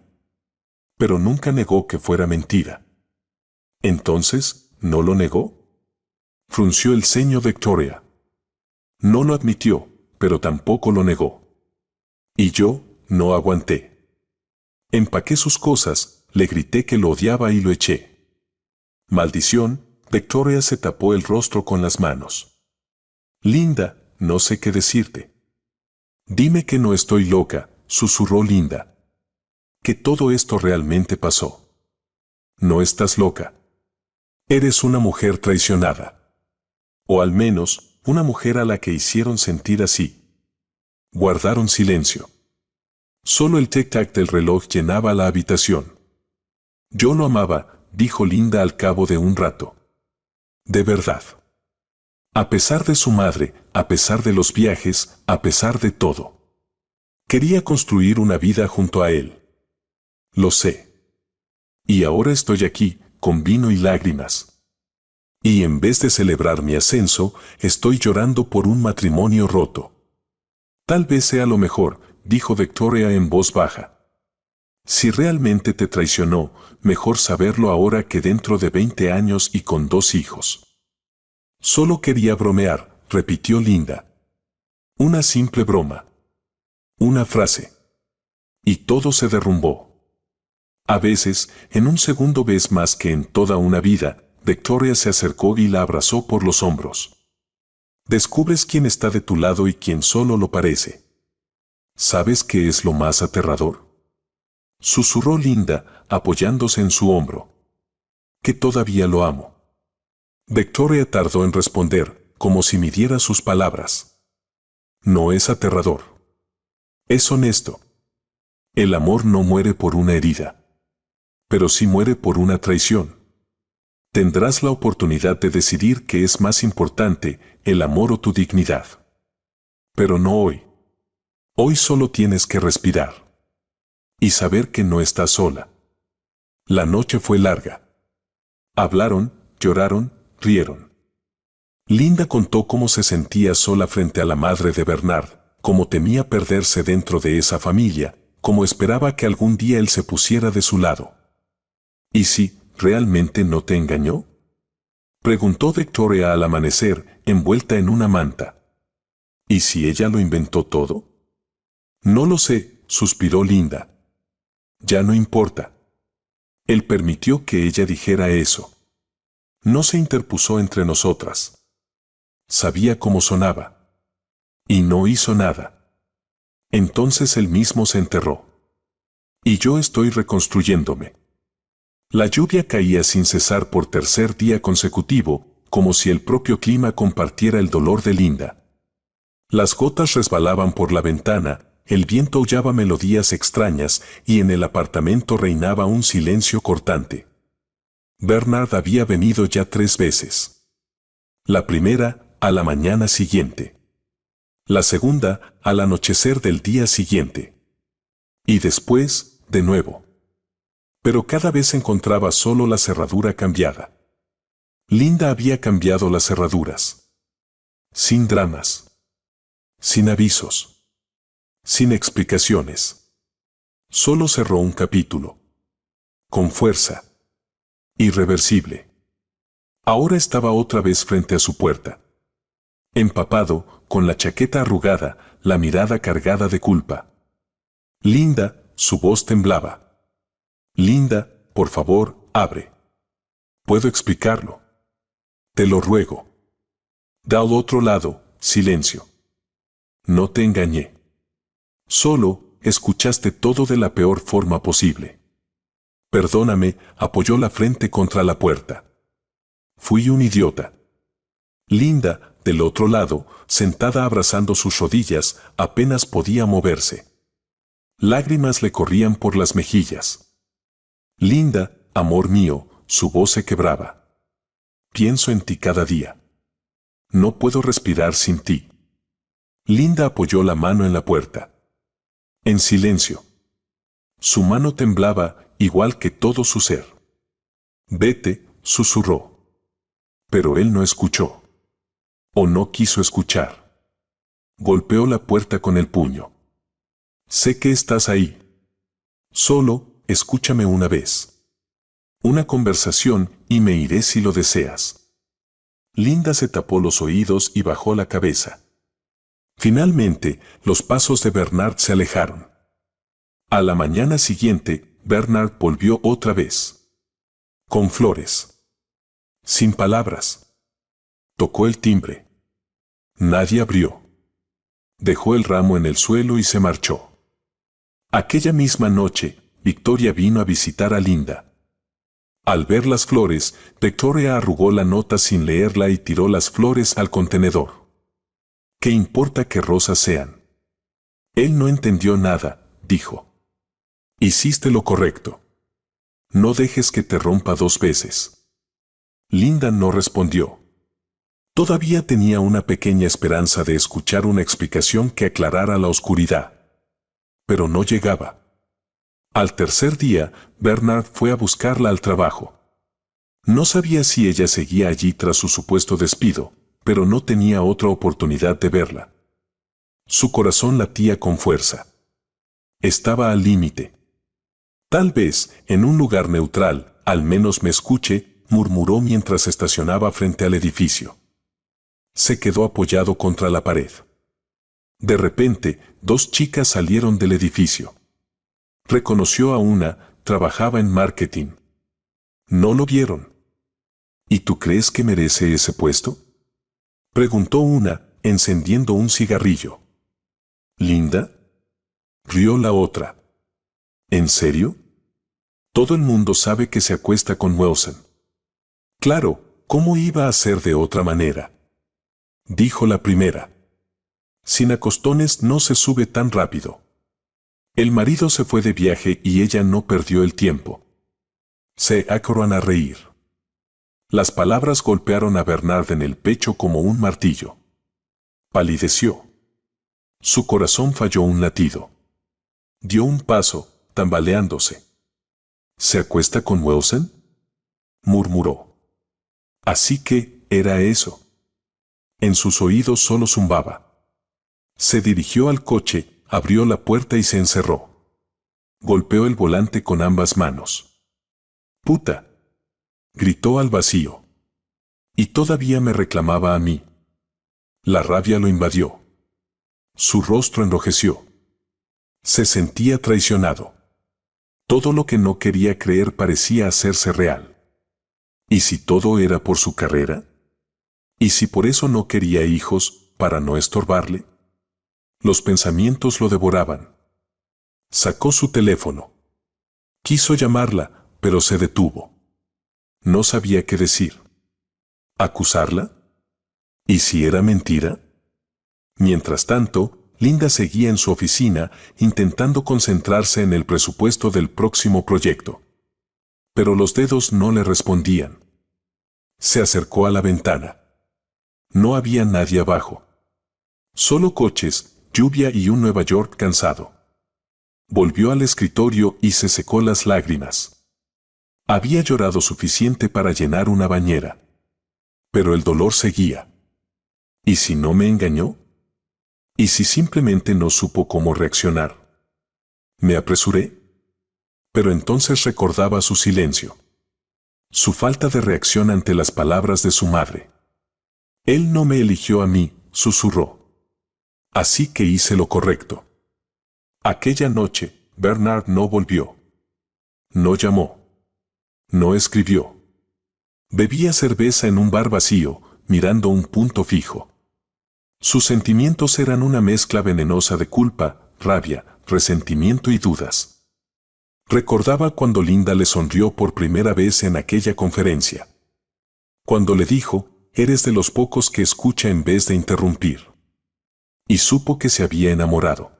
Pero nunca negó que fuera mentira. Entonces, ¿no lo negó? Frunció el ceño Victoria. No lo admitió, pero tampoco lo negó. Y yo, no aguanté. Empaqué sus cosas, le grité que lo odiaba y lo eché. Maldición, Victoria se tapó el rostro con las manos. Linda, no sé qué decirte. Dime que no estoy loca, susurró Linda. Que todo esto realmente pasó. No estás loca. Eres una mujer traicionada. O al menos, una mujer a la que hicieron sentir así. Guardaron silencio. Solo el tic-tac del reloj llenaba la habitación. Yo lo amaba, dijo Linda al cabo de un rato. De verdad. A pesar de su madre, a pesar de los viajes, a pesar de todo. Quería construir una vida junto a él. Lo sé. Y ahora estoy aquí, con vino y lágrimas. Y en vez de celebrar mi ascenso, estoy llorando por un matrimonio roto. Tal vez sea lo mejor, dijo Victoria en voz baja. Si realmente te traicionó, mejor saberlo ahora que dentro de 20 años y con 2 hijos. Solo quería bromear, repitió Linda. Una simple broma. Una frase. Y todo se derrumbó. A veces, en un segundo ves más que en toda una vida. Victoria se acercó y la abrazó por los hombros. Descubres quién está de tu lado y quién solo lo parece. ¿Sabes qué es lo más aterrador? Susurró Linda, apoyándose en su hombro. Que todavía lo amo. Victoria tardó en responder, como si midiera sus palabras. No es aterrador. Es honesto. El amor no muere por una herida. Pero sí muere por una traición. Tendrás la oportunidad de decidir qué es más importante, el amor o tu dignidad. Pero no hoy. Hoy solo tienes que respirar. Y saber que no estás sola. La noche fue larga. Hablaron, lloraron, rieron. Linda contó cómo se sentía sola frente a la madre de Bernard, cómo temía perderse dentro de esa familia, como esperaba que algún día él se pusiera de su lado. ¿Y si realmente no te engañó?, preguntó Victoria al amanecer, envuelta en una manta. ¿Y si ella lo inventó todo? No lo sé, suspiró Linda. Ya no importa. Él permitió que ella dijera eso. No se interpuso entre nosotras. Sabía cómo sonaba. Y no hizo nada. Entonces él mismo se enterró. Y yo estoy reconstruyéndome. La lluvia caía sin cesar por tercer día consecutivo, como si el propio clima compartiera el dolor de Linda. Las gotas resbalaban por la ventana, el viento aullaba melodías extrañas y en el apartamento reinaba un silencio cortante. Bernard había venido ya 3 veces. La primera, a la mañana siguiente. La segunda, al anochecer del día siguiente. Y después, de nuevo. Pero cada vez encontraba solo la cerradura cambiada. Linda había cambiado las cerraduras. Sin dramas. Sin avisos. Sin explicaciones. Solo cerró un capítulo. Con fuerza. Irreversible. Ahora estaba otra vez frente a su puerta. Empapado, con la chaqueta arrugada, la mirada cargada de culpa. Linda, su voz temblaba. Linda, por favor, abre. Puedo explicarlo. Te lo ruego. Da al otro lado, silencio. No te engañé. Solo, escuchaste todo de la peor forma posible. Perdóname, apoyó la frente contra la puerta. Fui un idiota. Linda, del otro lado, sentada abrazando sus rodillas, apenas podía moverse. Lágrimas le corrían por las mejillas. Linda, amor mío, su voz se quebraba. Pienso en ti cada día. No puedo respirar sin ti. Linda apoyó la mano en la puerta. En silencio. Su mano temblaba, igual que todo su ser. Vete, susurró. Pero él no escuchó. O no quiso escuchar. Golpeó la puerta con el puño. Sé que estás ahí. Solo, escúchame una vez. Una conversación y me iré si lo deseas. Linda se tapó los oídos y bajó la cabeza. Finalmente, los pasos de Bernard se alejaron. A la mañana siguiente, Bernard volvió otra vez. Con flores. Sin palabras. Tocó el timbre. Nadie abrió. Dejó el ramo en el suelo y se marchó. Aquella misma noche, Victoria vino a visitar a Linda. Al ver las flores, Victoria arrugó la nota sin leerla y tiró las flores al contenedor. ¿Qué importa qué rosas sean? Él no entendió nada, dijo. Hiciste lo correcto. No dejes que te rompa 2 veces. Linda no respondió. Todavía tenía una pequeña esperanza de escuchar una explicación que aclarara la oscuridad. Pero no llegaba. Al tercer día, Bernard fue a buscarla al trabajo. No sabía si ella seguía allí tras su supuesto despido, pero no tenía otra oportunidad de verla. Su corazón latía con fuerza. Estaba al límite. Tal vez, en un lugar neutral, al menos me escuche, murmuró mientras estacionaba frente al edificio. Se quedó apoyado contra la pared. De repente, 2 chicas salieron del edificio. Reconoció a una, trabajaba en marketing. ¿No lo vieron? ¿Y tú crees que merece ese puesto?, preguntó una, encendiendo un cigarrillo. ¿Linda?, rió la otra. ¿En serio? Todo el mundo sabe que se acuesta con Wilson. Claro, ¿cómo iba a ser de otra manera?, dijo la primera. Sin acostones no se sube tan rápido. El marido se fue de viaje y ella no perdió el tiempo. Se acabaron a reír. Las palabras golpearon a Bernard en el pecho como un martillo. Palideció. Su corazón falló un latido. Dio un paso, tambaleándose. ¿Se acuesta con Wilson?, murmuró. Así que, era eso. En sus oídos solo zumbaba. Se dirigió al coche, abrió la puerta y se encerró. golpeó el volante con ambas manos. «¡Puta!», gritó al vacío. Y todavía me reclamaba a mí. La rabia lo invadió. Su rostro enrojeció. Se sentía traicionado. Todo lo que no quería creer parecía hacerse real. ¿Y si todo era por su carrera? ¿Y si por eso no quería hijos, para no estorbarle? Los pensamientos lo devoraban. Sacó su teléfono. Quiso llamarla, pero se detuvo. No sabía qué decir. ¿Acusarla? ¿Y si era mentira? Mientras tanto, Linda seguía en su oficina intentando concentrarse en el presupuesto del próximo proyecto. Pero los dedos no le respondían. Se acercó a la ventana. No había nadie abajo. Solo coches, lluvia y un Nueva York cansado. Volvió al escritorio y se secó las lágrimas. Había llorado suficiente para llenar una bañera. Pero el dolor seguía. ¿Y si no me engañó? ¿Y si simplemente no supo cómo reaccionar? Me apresuré. Pero entonces recordaba su silencio. Su falta de reacción ante las palabras de su madre. Él no me eligió a mí, susurró. Así que hice lo correcto. Aquella noche, Bernard no volvió. No llamó. No escribió. Bebía cerveza en un bar vacío, mirando un punto fijo. Sus sentimientos eran una mezcla venenosa de culpa, rabia, resentimiento y dudas. Recordaba cuando Linda le sonrió por primera vez en aquella conferencia. Cuando le dijo, «Eres de los pocos que escucha en vez de interrumpir». Y supo que se había enamorado.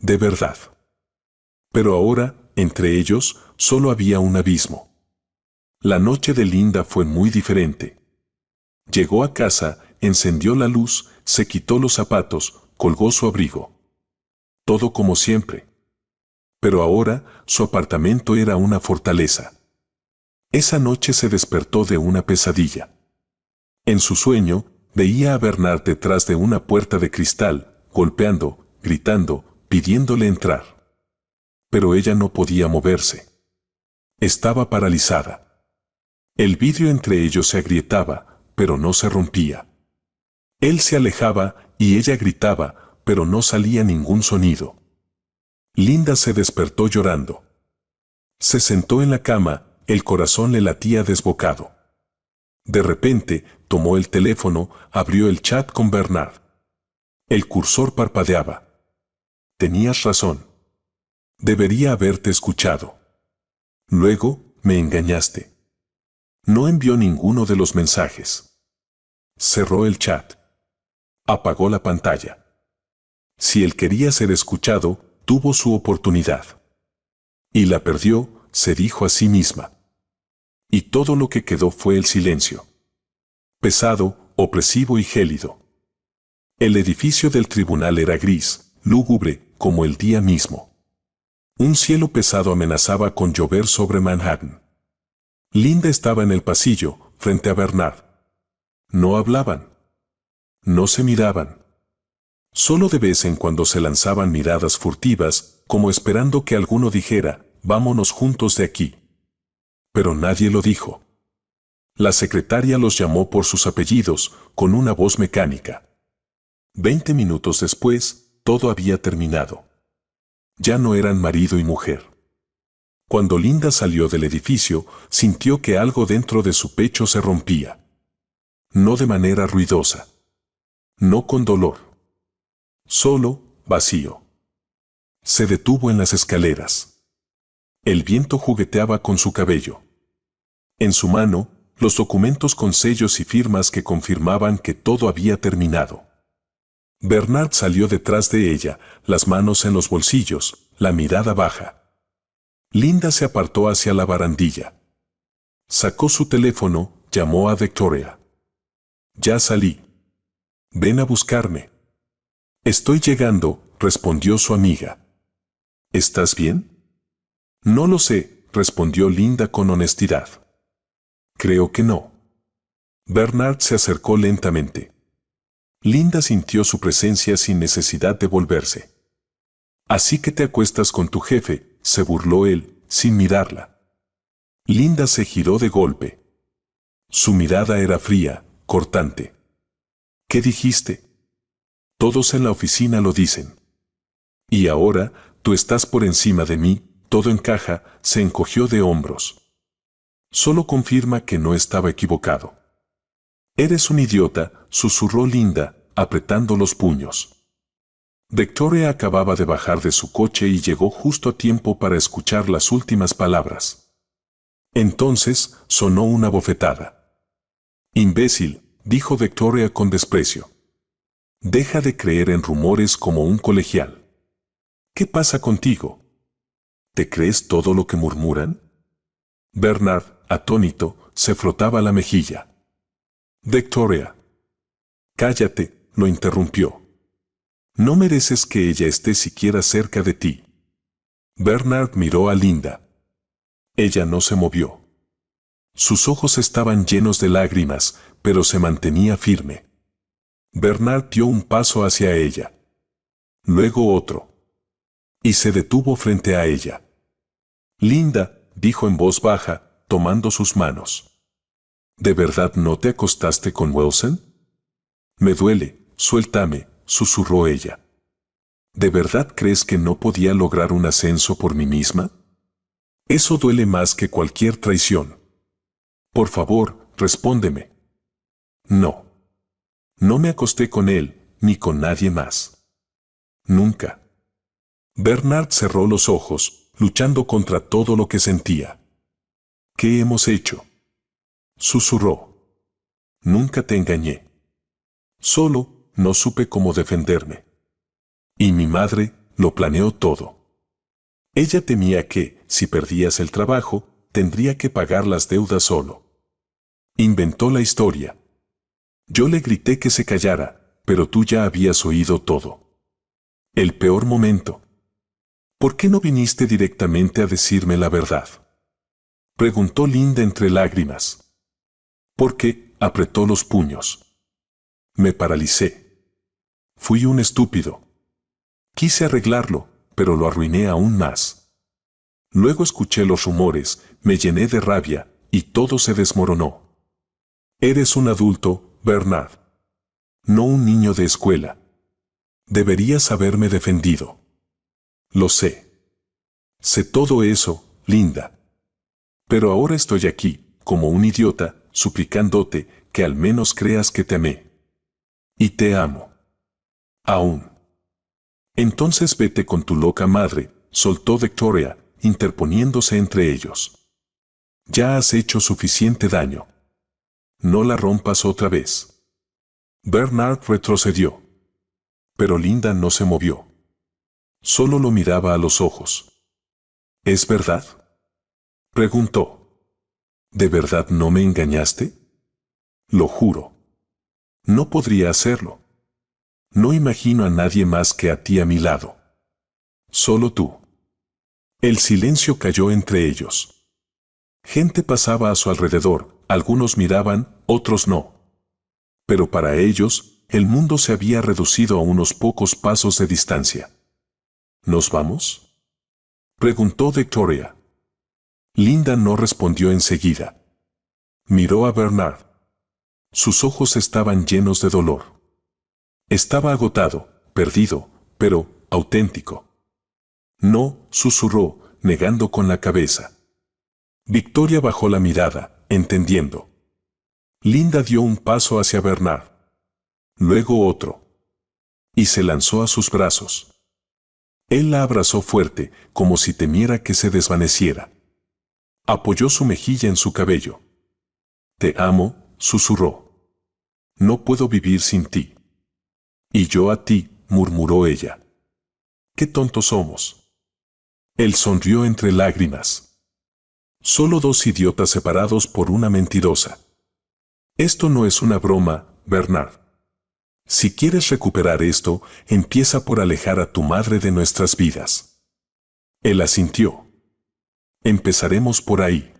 De verdad. Pero ahora, entre ellos, solo había un abismo. La noche de Linda fue muy diferente. Llegó a casa, encendió la luz, se quitó los zapatos, colgó su abrigo. Todo como siempre. Pero ahora, su apartamento era una fortaleza. Esa noche se despertó de una pesadilla. En su sueño, veía a Bernard detrás de una puerta de cristal, golpeando, gritando, pidiéndole entrar. Pero ella no podía moverse. Estaba paralizada. El vidrio entre ellos se agrietaba, pero no se rompía. Él se alejaba y ella gritaba, pero no salía ningún sonido. Linda se despertó llorando. Se sentó en la cama, el corazón le latía desbocado. De repente, tomó el teléfono, abrió el chat con Bernard. El cursor parpadeaba. Tenías razón. Debería haberte escuchado. Luego, me engañaste. No envió ninguno de los mensajes. Cerró el chat. Apagó la pantalla. Si él quería ser escuchado, tuvo su oportunidad. Y la perdió, se dijo a sí misma. Y todo lo que quedó fue el silencio. Pesado, opresivo y gélido. El edificio del tribunal era gris, lúgubre, como el día mismo. Un cielo pesado amenazaba con llover sobre Manhattan. Linda estaba en el pasillo, frente a Bernard. No hablaban. No se miraban. Solo de vez en cuando se lanzaban miradas furtivas, como esperando que alguno dijera, «Vámonos juntos de aquí». Pero nadie lo dijo. La secretaria los llamó por sus apellidos, con una voz mecánica. 20 minutos después, todo había terminado. Ya no eran marido y mujer. Cuando Linda salió del edificio, sintió que algo dentro de su pecho se rompía. No de manera ruidosa. No con dolor. Solo, vacío. Se detuvo en las escaleras. El viento jugueteaba con su cabello. En su mano, los documentos con sellos y firmas que confirmaban que todo había terminado. Bernard salió detrás de ella, las manos en los bolsillos, la mirada baja. Linda se apartó hacia la barandilla. Sacó su teléfono, llamó a Victoria. «Ya salí. Ven a buscarme». «Estoy llegando», respondió su amiga. «¿Estás bien?» «No lo sé», respondió Linda con honestidad. «Creo que no». Bernard se acercó lentamente. Linda sintió su presencia sin necesidad de volverse. «Así que te acuestas con tu jefe», se burló él, sin mirarla. Linda se giró de golpe. Su mirada era fría, cortante. ¿Qué dijiste? Todos en la oficina lo dicen. Y ahora, tú estás por encima de mí, todo encaja, se encogió de hombros. Solo confirma que no estaba equivocado. Eres un idiota, susurró Linda, apretando los puños. Victoria acababa de bajar de su coche y llegó justo a tiempo para escuchar las últimas palabras. Entonces, sonó una bofetada. Imbécil, dijo Victoria con desprecio. Deja de creer en rumores como un colegial. ¿Qué pasa contigo? ¿Te crees todo lo que murmuran? Bernard, atónito, se frotaba la mejilla. Victoria. Cállate, lo interrumpió. No mereces que ella esté siquiera cerca de ti. Bernard miró a Linda. Ella no se movió. Sus ojos estaban llenos de lágrimas, pero se mantenía firme. Bernard dio un paso hacia ella. Luego otro. Y se detuvo frente a ella. Linda, dijo en voz baja, tomando sus manos. ¿De verdad no te acostaste con Wilson? Me duele, suéltame, susurró ella. ¿De verdad crees que no podía lograr un ascenso por mí misma? Eso duele más que cualquier traición. Por favor, respóndeme. No. No me acosté con él, ni con nadie más. Nunca. Bernard cerró los ojos, luchando contra todo lo que sentía. ¿Qué hemos hecho? Susurró. Nunca te engañé. Solo, no supe cómo defenderme. Y mi madre, lo planeó todo. Ella temía que, si perdías el trabajo, tendría que pagar las deudas solo. Inventó la historia. Yo le grité que se callara, pero tú ya habías oído todo. El peor momento. ¿Por qué no viniste directamente a decirme la verdad? Preguntó Linda entre lágrimas. Porque, apretó los puños. Me paralicé. Fui un estúpido. Quise arreglarlo, pero lo arruiné aún más. Luego escuché los rumores, me llené de rabia, y todo se desmoronó. Eres un adulto, Bernard. No un niño de escuela. Deberías haberme defendido. Lo sé. Sé todo eso, Linda. Pero ahora estoy aquí, como un idiota, suplicándote que al menos creas que te amé. Y te amo. Aún. Entonces vete con tu loca madre, soltó Victoria, interponiéndose entre ellos. Ya has hecho suficiente daño. No la rompas otra vez. Bernard retrocedió. Pero Linda no se movió. Solo lo miraba a los ojos. ¿Es verdad? Preguntó. ¿De verdad no me engañaste? Lo juro. No podría hacerlo. No imagino a nadie más que a ti a mi lado. Solo tú. El silencio cayó entre ellos. Gente pasaba a su alrededor, algunos miraban, otros no. Pero para ellos, el mundo se había reducido a unos pocos pasos de distancia. ¿Nos vamos? Preguntó Victoria. Linda no respondió enseguida. Miró a Bernard. Sus ojos estaban llenos de dolor. Estaba agotado, perdido, pero auténtico. No, susurró, negando con la cabeza. Victoria bajó la mirada, entendiendo. Linda dio un paso hacia Bernard. Luego otro. Y se lanzó a sus brazos. Él la abrazó fuerte, como si temiera que se desvaneciera. Apoyó su mejilla en su cabello. Te amo, susurró. No puedo vivir sin ti. Y yo a ti, murmuró ella. Qué tontos somos. Él sonrió entre lágrimas. Solo dos idiotas separados por una mentirosa. Esto no es una broma, Bernard. Si quieres recuperar esto, empieza por alejar a tu madre de nuestras vidas. Él asintió. Empezaremos por ahí.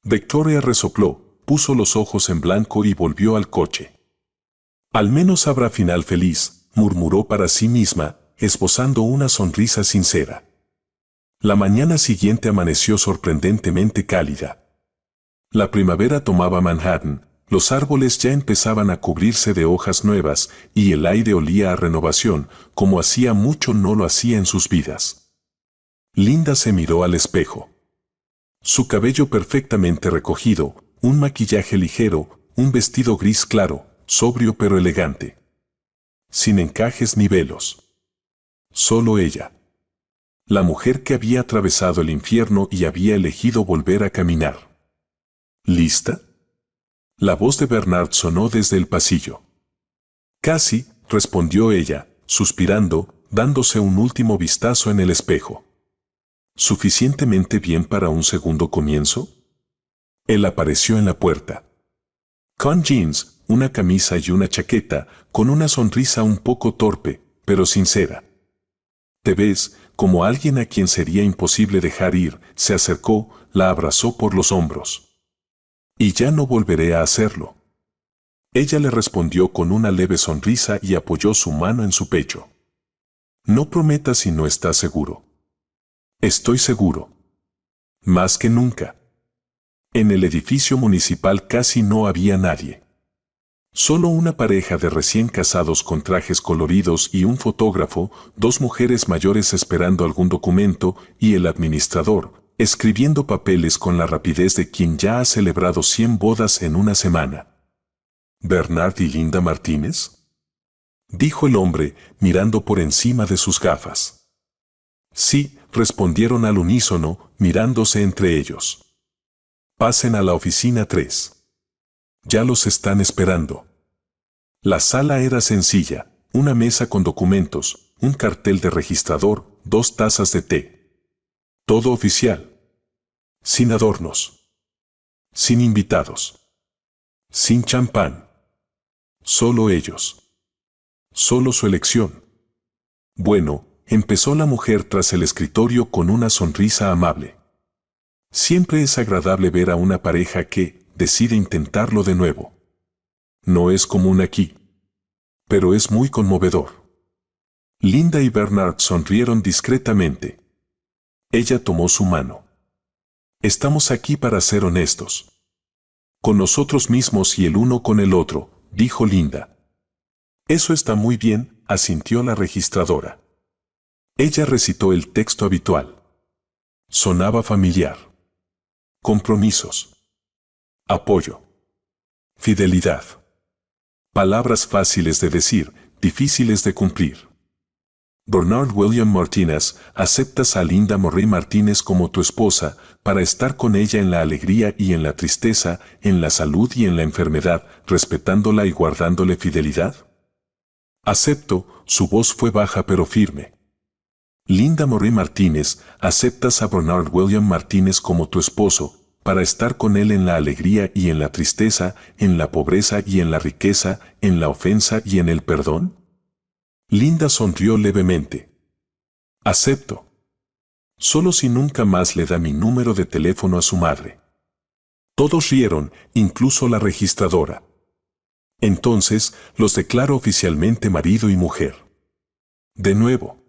Victoria resopló, puso los ojos en blanco y volvió al coche. Al menos habrá final feliz, murmuró para sí misma, esbozando una sonrisa sincera. La mañana siguiente amaneció sorprendentemente cálida. La primavera tomaba Manhattan, los árboles ya empezaban a cubrirse de hojas nuevas y el aire olía a renovación, como hacía mucho no lo hacía en sus vidas. Linda se miró al espejo. Su cabello perfectamente recogido, un maquillaje ligero, un vestido gris claro, sobrio pero elegante. Sin encajes ni velos. Solo ella. La mujer que había atravesado el infierno y había elegido volver a caminar. ¿Lista? La voz de Bernard sonó desde el pasillo. Casi, respondió ella, suspirando, dándose un último vistazo en el espejo. ¿Suficientemente bien para un segundo comienzo? Él apareció en la puerta. Con jeans, una camisa y una chaqueta, con una sonrisa un poco torpe, pero sincera. Te ves como alguien a quien sería imposible dejar ir, se acercó, la abrazó por los hombros. Y ya no volveré a hacerlo. Ella le respondió con una leve sonrisa y apoyó su mano en su pecho. No prometas si no estás seguro. Estoy seguro. Más que nunca. En el edificio municipal casi no había nadie. Solo una pareja de recién casados con trajes coloridos y un fotógrafo, dos mujeres mayores esperando algún documento y el administrador, escribiendo papeles con la rapidez de quien ya ha celebrado 100 bodas en una semana. ¿Bernard y Linda Martínez?, dijo el hombre, mirando por encima de sus gafas. Sí, respondieron al unísono, mirándose entre ellos. Pasen a la oficina 3. Ya los están esperando. La sala era sencilla, una mesa con documentos, un cartel de registrador, 2 tazas de té. Todo oficial. Sin adornos. Sin invitados. Sin champán. Solo ellos. Solo su elección. Bueno, empezó la mujer tras el escritorio con una sonrisa amable. Siempre es agradable ver a una pareja que decide intentarlo de nuevo. No es común aquí. Pero es muy conmovedor. Linda y Bernard sonrieron discretamente. Ella tomó su mano. Estamos aquí para ser honestos. Con nosotros mismos y el uno con el otro, dijo Linda. Eso está muy bien, asintió la registradora. Ella recitó el texto habitual. Sonaba familiar. Compromisos. Apoyo. Fidelidad. Palabras fáciles de decir, difíciles de cumplir. Bernard William Martínez, aceptas a Linda Marie Martínez como tu esposa, para estar con ella en la alegría y en la tristeza, en la salud y en la enfermedad, respetándola y guardándole fidelidad? Acepto, su voz fue baja pero firme. Linda Marie Martínez, aceptas a Bernard William Martínez como tu esposo, para estar con él en la alegría y en la tristeza, en la pobreza y en la riqueza, en la ofensa y en el perdón? Linda sonrió levemente. Acepto. Solo si nunca más le da mi número de teléfono a su madre. Todos rieron, incluso la registradora. Entonces, los declaro oficialmente marido y mujer. De nuevo.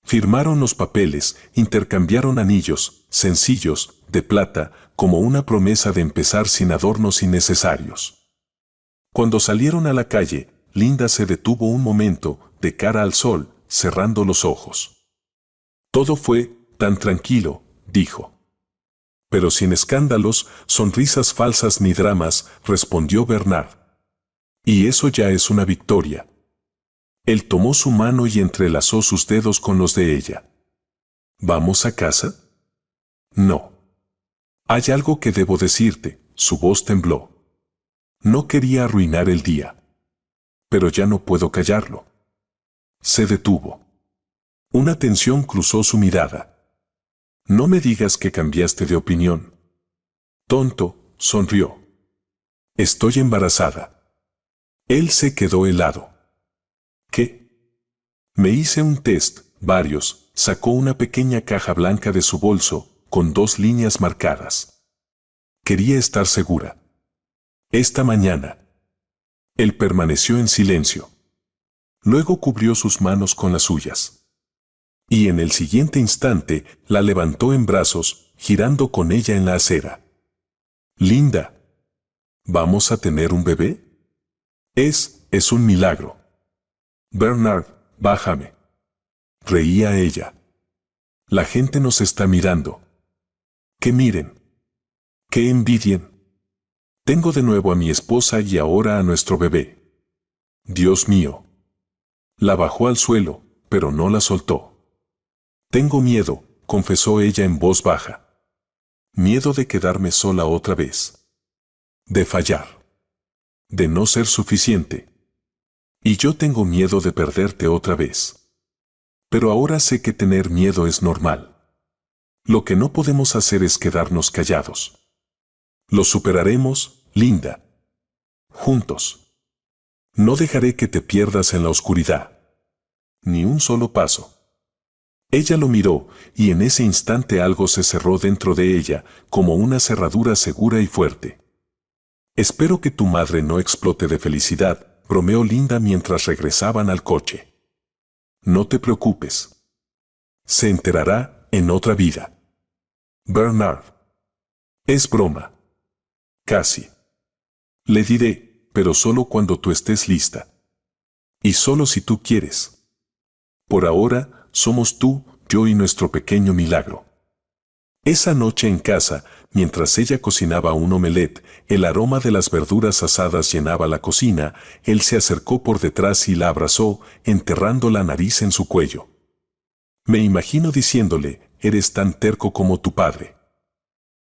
Firmaron los papeles, intercambiaron anillos, sencillos, de plata, como una promesa de empezar sin adornos innecesarios. Cuando salieron a la calle, Linda se detuvo un momento, de cara al sol, cerrando los ojos. Todo fue tan tranquilo, dijo. Pero sin escándalos, sonrisas falsas ni dramas, respondió Bernard. Y eso ya es una victoria. Él tomó su mano y entrelazó sus dedos con los de ella. ¿Vamos a casa? No. Hay algo que debo decirte, su voz tembló. No quería arruinar el día. Pero ya no puedo callarlo. Se detuvo. Una tensión cruzó su mirada. No me digas que cambiaste de opinión. Tonto, sonrió. Estoy embarazada. Él se quedó helado. ¿Qué? Me hice un test, varios, sacó una pequeña caja blanca de su bolso, con 2 líneas marcadas. Quería estar segura. Esta mañana. Él permaneció en silencio. Luego cubrió sus manos con las suyas. Y en el siguiente instante la levantó en brazos, girando con ella en la acera. Linda, ¿vamos a tener un bebé? Es un milagro. Bernard, bájame. Reía ella. La gente nos está mirando. Que miren. Que envidien. Tengo de nuevo a mi esposa y ahora a nuestro bebé. Dios mío. La bajó al suelo, pero no la soltó. Tengo miedo, confesó ella en voz baja. Miedo de quedarme sola otra vez. De fallar. De no ser suficiente. Y yo tengo miedo de perderte otra vez. Pero ahora sé que tener miedo es normal. Lo que no podemos hacer es quedarnos callados. Lo superaremos, Linda. Juntos. No dejaré que te pierdas en la oscuridad. Ni un solo paso. Ella lo miró, y en ese instante algo se cerró dentro de ella, como una cerradura segura y fuerte. Espero que tu madre no explote de felicidad, bromeó Linda mientras regresaban al coche. No te preocupes. Se enterará en otra vida. Bernard. Es broma. Casi. Le diré, pero solo cuando tú estés lista. Y solo si tú quieres. Por ahora, somos tú, yo y nuestro pequeño milagro. Esa noche en casa, mientras ella cocinaba un omelette, el aroma de las verduras asadas llenaba la cocina, él se acercó por detrás y la abrazó, enterrando la nariz en su cuello. Me imagino diciéndole, eres tan terco como tu padre.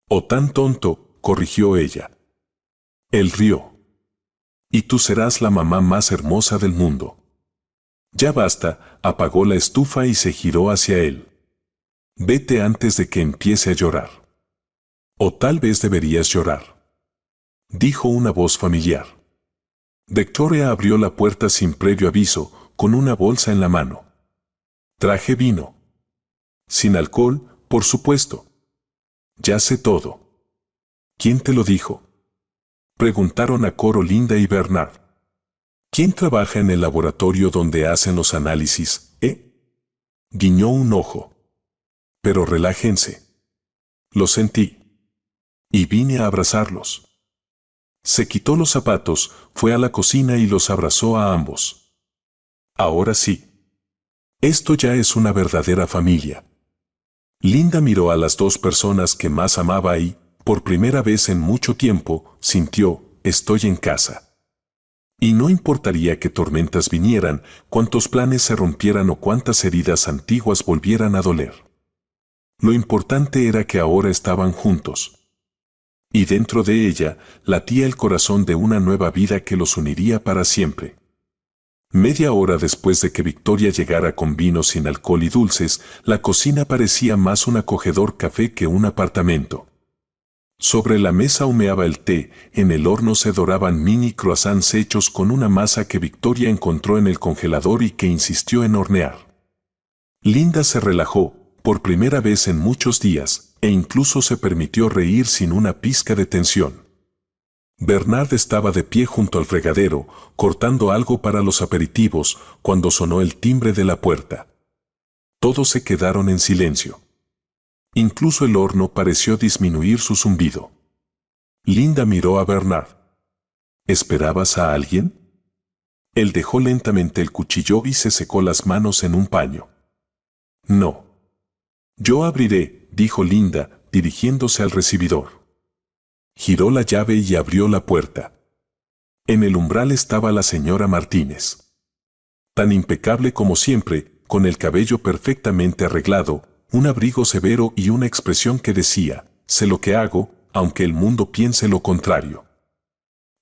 O tan tonto, corrigió ella. Él rió. Y tú serás la mamá más hermosa del mundo. Ya basta, apagó la estufa y se giró hacia él. Vete antes de que empiece a llorar. O tal vez deberías llorar. Dijo una voz familiar. Victoria abrió la puerta sin previo aviso, con una bolsa en la mano. Traje vino. Sin alcohol, por supuesto. Ya sé todo. ¿Quién te lo dijo? Preguntaron a coro Linda y Bernard. ¿Quién trabaja en el laboratorio donde hacen los análisis, Guiñó un ojo. Pero relájense. Lo sentí. Y vine a abrazarlos. Se quitó los zapatos, fue a la cocina y los abrazó a ambos. Ahora sí. Esto ya es una verdadera familia. Linda miró a las dos personas que más amaba y, por primera vez en mucho tiempo, sintió, estoy en casa. Y no importaría que tormentas vinieran, cuántos planes se rompieran o cuántas heridas antiguas volvieran a doler. Lo importante era que ahora estaban juntos. Y dentro de ella latía el corazón de una nueva vida que los uniría para siempre. Media hora después de que Victoria llegara con vino sin alcohol y dulces, la cocina parecía más un acogedor café que un apartamento. Sobre la mesa humeaba el té, en el horno se doraban mini croissants hechos con una masa que Victoria encontró en el congelador y que insistió en hornear. Linda se relajó, por primera vez en muchos días, e incluso se permitió reír sin una pizca de tensión. Bernard estaba de pie junto al fregadero, cortando algo para los aperitivos, cuando sonó el timbre de la puerta. Todos se quedaron en silencio. Incluso el horno pareció disminuir su zumbido. Linda miró a Bernard. ¿Esperabas a alguien? Él dejó lentamente el cuchillo y se secó las manos en un paño. No. Yo abriré, dijo Linda, dirigiéndose al recibidor. Giró la llave y abrió la puerta. En el umbral estaba la señora Martínez. Tan impecable como siempre, con el cabello perfectamente arreglado, un abrigo severo y una expresión que decía, sé lo que hago, aunque el mundo piense lo contrario.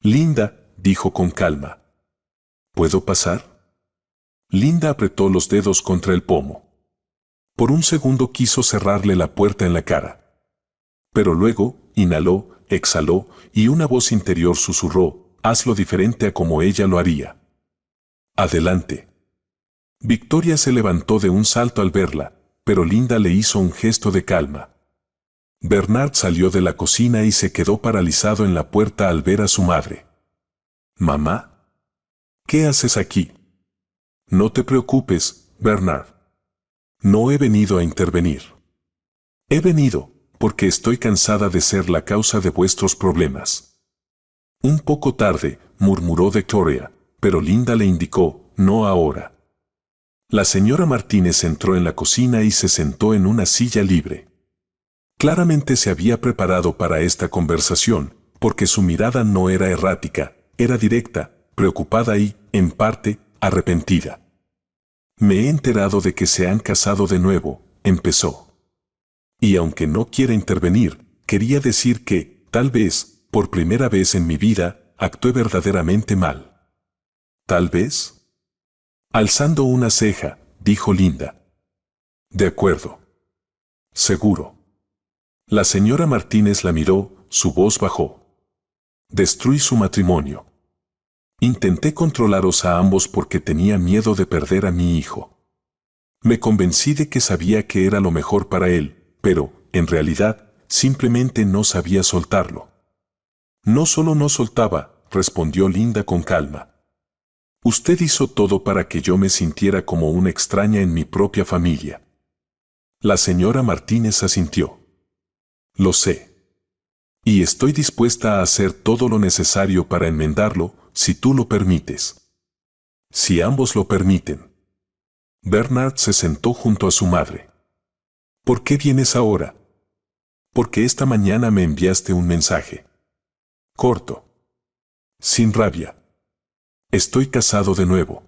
Linda, dijo con calma. ¿Puedo pasar? Linda apretó los dedos contra el pomo. Por un segundo quiso cerrarle la puerta en la cara. Pero luego, inhaló, exhaló, y una voz interior susurró, hazlo diferente a como ella lo haría. Adelante. Victoria se levantó de un salto al verla, pero Linda le hizo un gesto de calma. Bernard salió de la cocina y se quedó paralizado en la puerta al ver a su madre. ¿Mamá? ¿Qué haces aquí? No te preocupes, Bernard. No he venido a intervenir. He venido, porque estoy cansada de ser la causa de vuestros problemas. Un poco tarde, murmuró Victoria, pero Linda le indicó, no ahora. La señora Martínez entró en la cocina y se sentó en una silla libre. Claramente se había preparado para esta conversación, porque su mirada no era errática, era directa, preocupada y, en parte, arrepentida. Me he enterado de que se han casado de nuevo, empezó. Y aunque no quiera intervenir, quería decir que, tal vez, por primera vez en mi vida, actué verdaderamente mal. ¿Tal vez? Alzando una ceja, dijo Linda. De acuerdo. Seguro. La señora Martínez la miró, su voz bajó. Destruí su matrimonio. Intenté controlaros a ambos porque tenía miedo de perder a mi hijo. Me convencí de que sabía que era lo mejor para él, pero, en realidad, simplemente no sabía soltarlo. No solo no soltaba, respondió Linda con calma. Usted hizo todo para que yo me sintiera como una extraña en mi propia familia. La señora Martínez asintió. Lo sé. Y estoy dispuesta a hacer todo lo necesario para enmendarlo, si tú lo permites. Si ambos lo permiten. Bernard se sentó junto a su madre. ¿Por qué vienes ahora? Porque esta mañana me enviaste un mensaje. Corto. Sin rabia. Estoy casado de nuevo.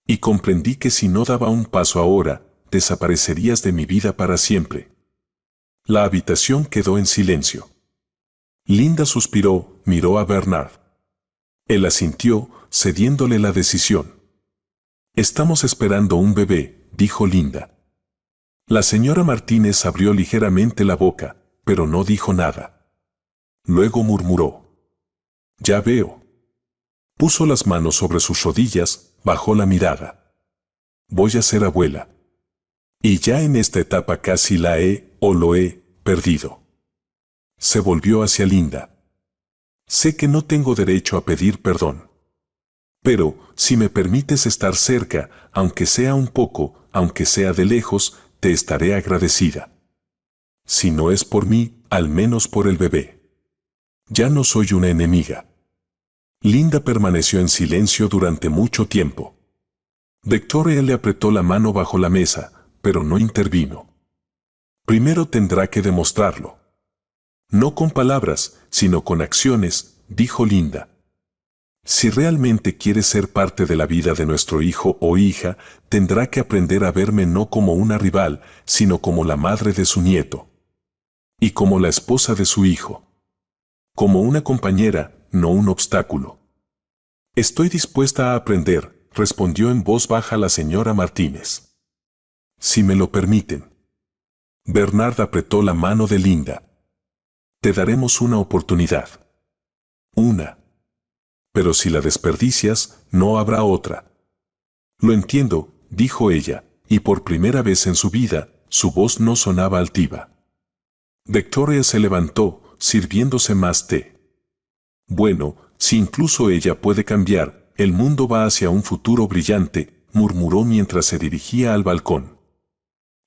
Y comprendí que si no daba un paso ahora, desaparecerías de mi vida para siempre. La habitación quedó en silencio. Linda suspiró, miró a Bernard. Él asintió, cediéndole la decisión. Estamos esperando un bebé, dijo Linda. La señora Martínez abrió ligeramente la boca, pero no dijo nada. Luego murmuró. Ya veo. Puso las manos sobre sus rodillas, bajó la mirada. Voy a ser abuela. Y ya en esta etapa casi la he, o lo he, perdido. Se volvió hacia Linda. Sé que no tengo derecho a pedir perdón. Pero, si me permites estar cerca, aunque sea un poco, aunque sea de lejos, te estaré agradecida. Si no es por mí, al menos por el bebé. Ya no soy una enemiga. Linda permaneció en silencio durante mucho tiempo. Victoria le apretó la mano bajo la mesa, pero no intervino. Primero tendrá que demostrarlo. No con palabras, sino con acciones, dijo Linda. Si realmente quiere ser parte de la vida de nuestro hijo o hija, tendrá que aprender a verme no como una rival, sino como la madre de su nieto. Y como la esposa de su hijo. Como una compañera, no un obstáculo. Estoy dispuesta a aprender, respondió en voz baja la señora Martínez. Si me lo permiten. Bernard apretó la mano de Linda. Te daremos una oportunidad. Una. Pero si la desperdicias, no habrá otra. Lo entiendo, dijo ella, y por primera vez en su vida, su voz no sonaba altiva. Victoria se levantó, sirviéndose más té. Bueno, si incluso ella puede cambiar, el mundo va hacia un futuro brillante, murmuró mientras se dirigía al balcón.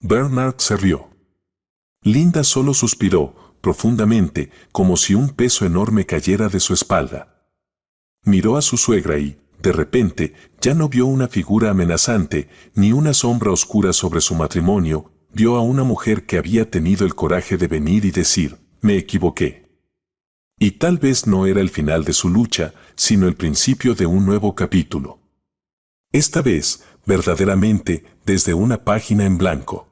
Bernard se rió. Linda solo suspiró, profundamente, como si un peso enorme cayera de su espalda. Miró a su suegra y, de repente, ya no vio una figura amenazante, ni una sombra oscura sobre su matrimonio, vio a una mujer que había tenido el coraje de venir y decir, me equivoqué. Y tal vez no era el final de su lucha, sino el principio de un nuevo capítulo. Esta vez, verdaderamente, desde una página en blanco.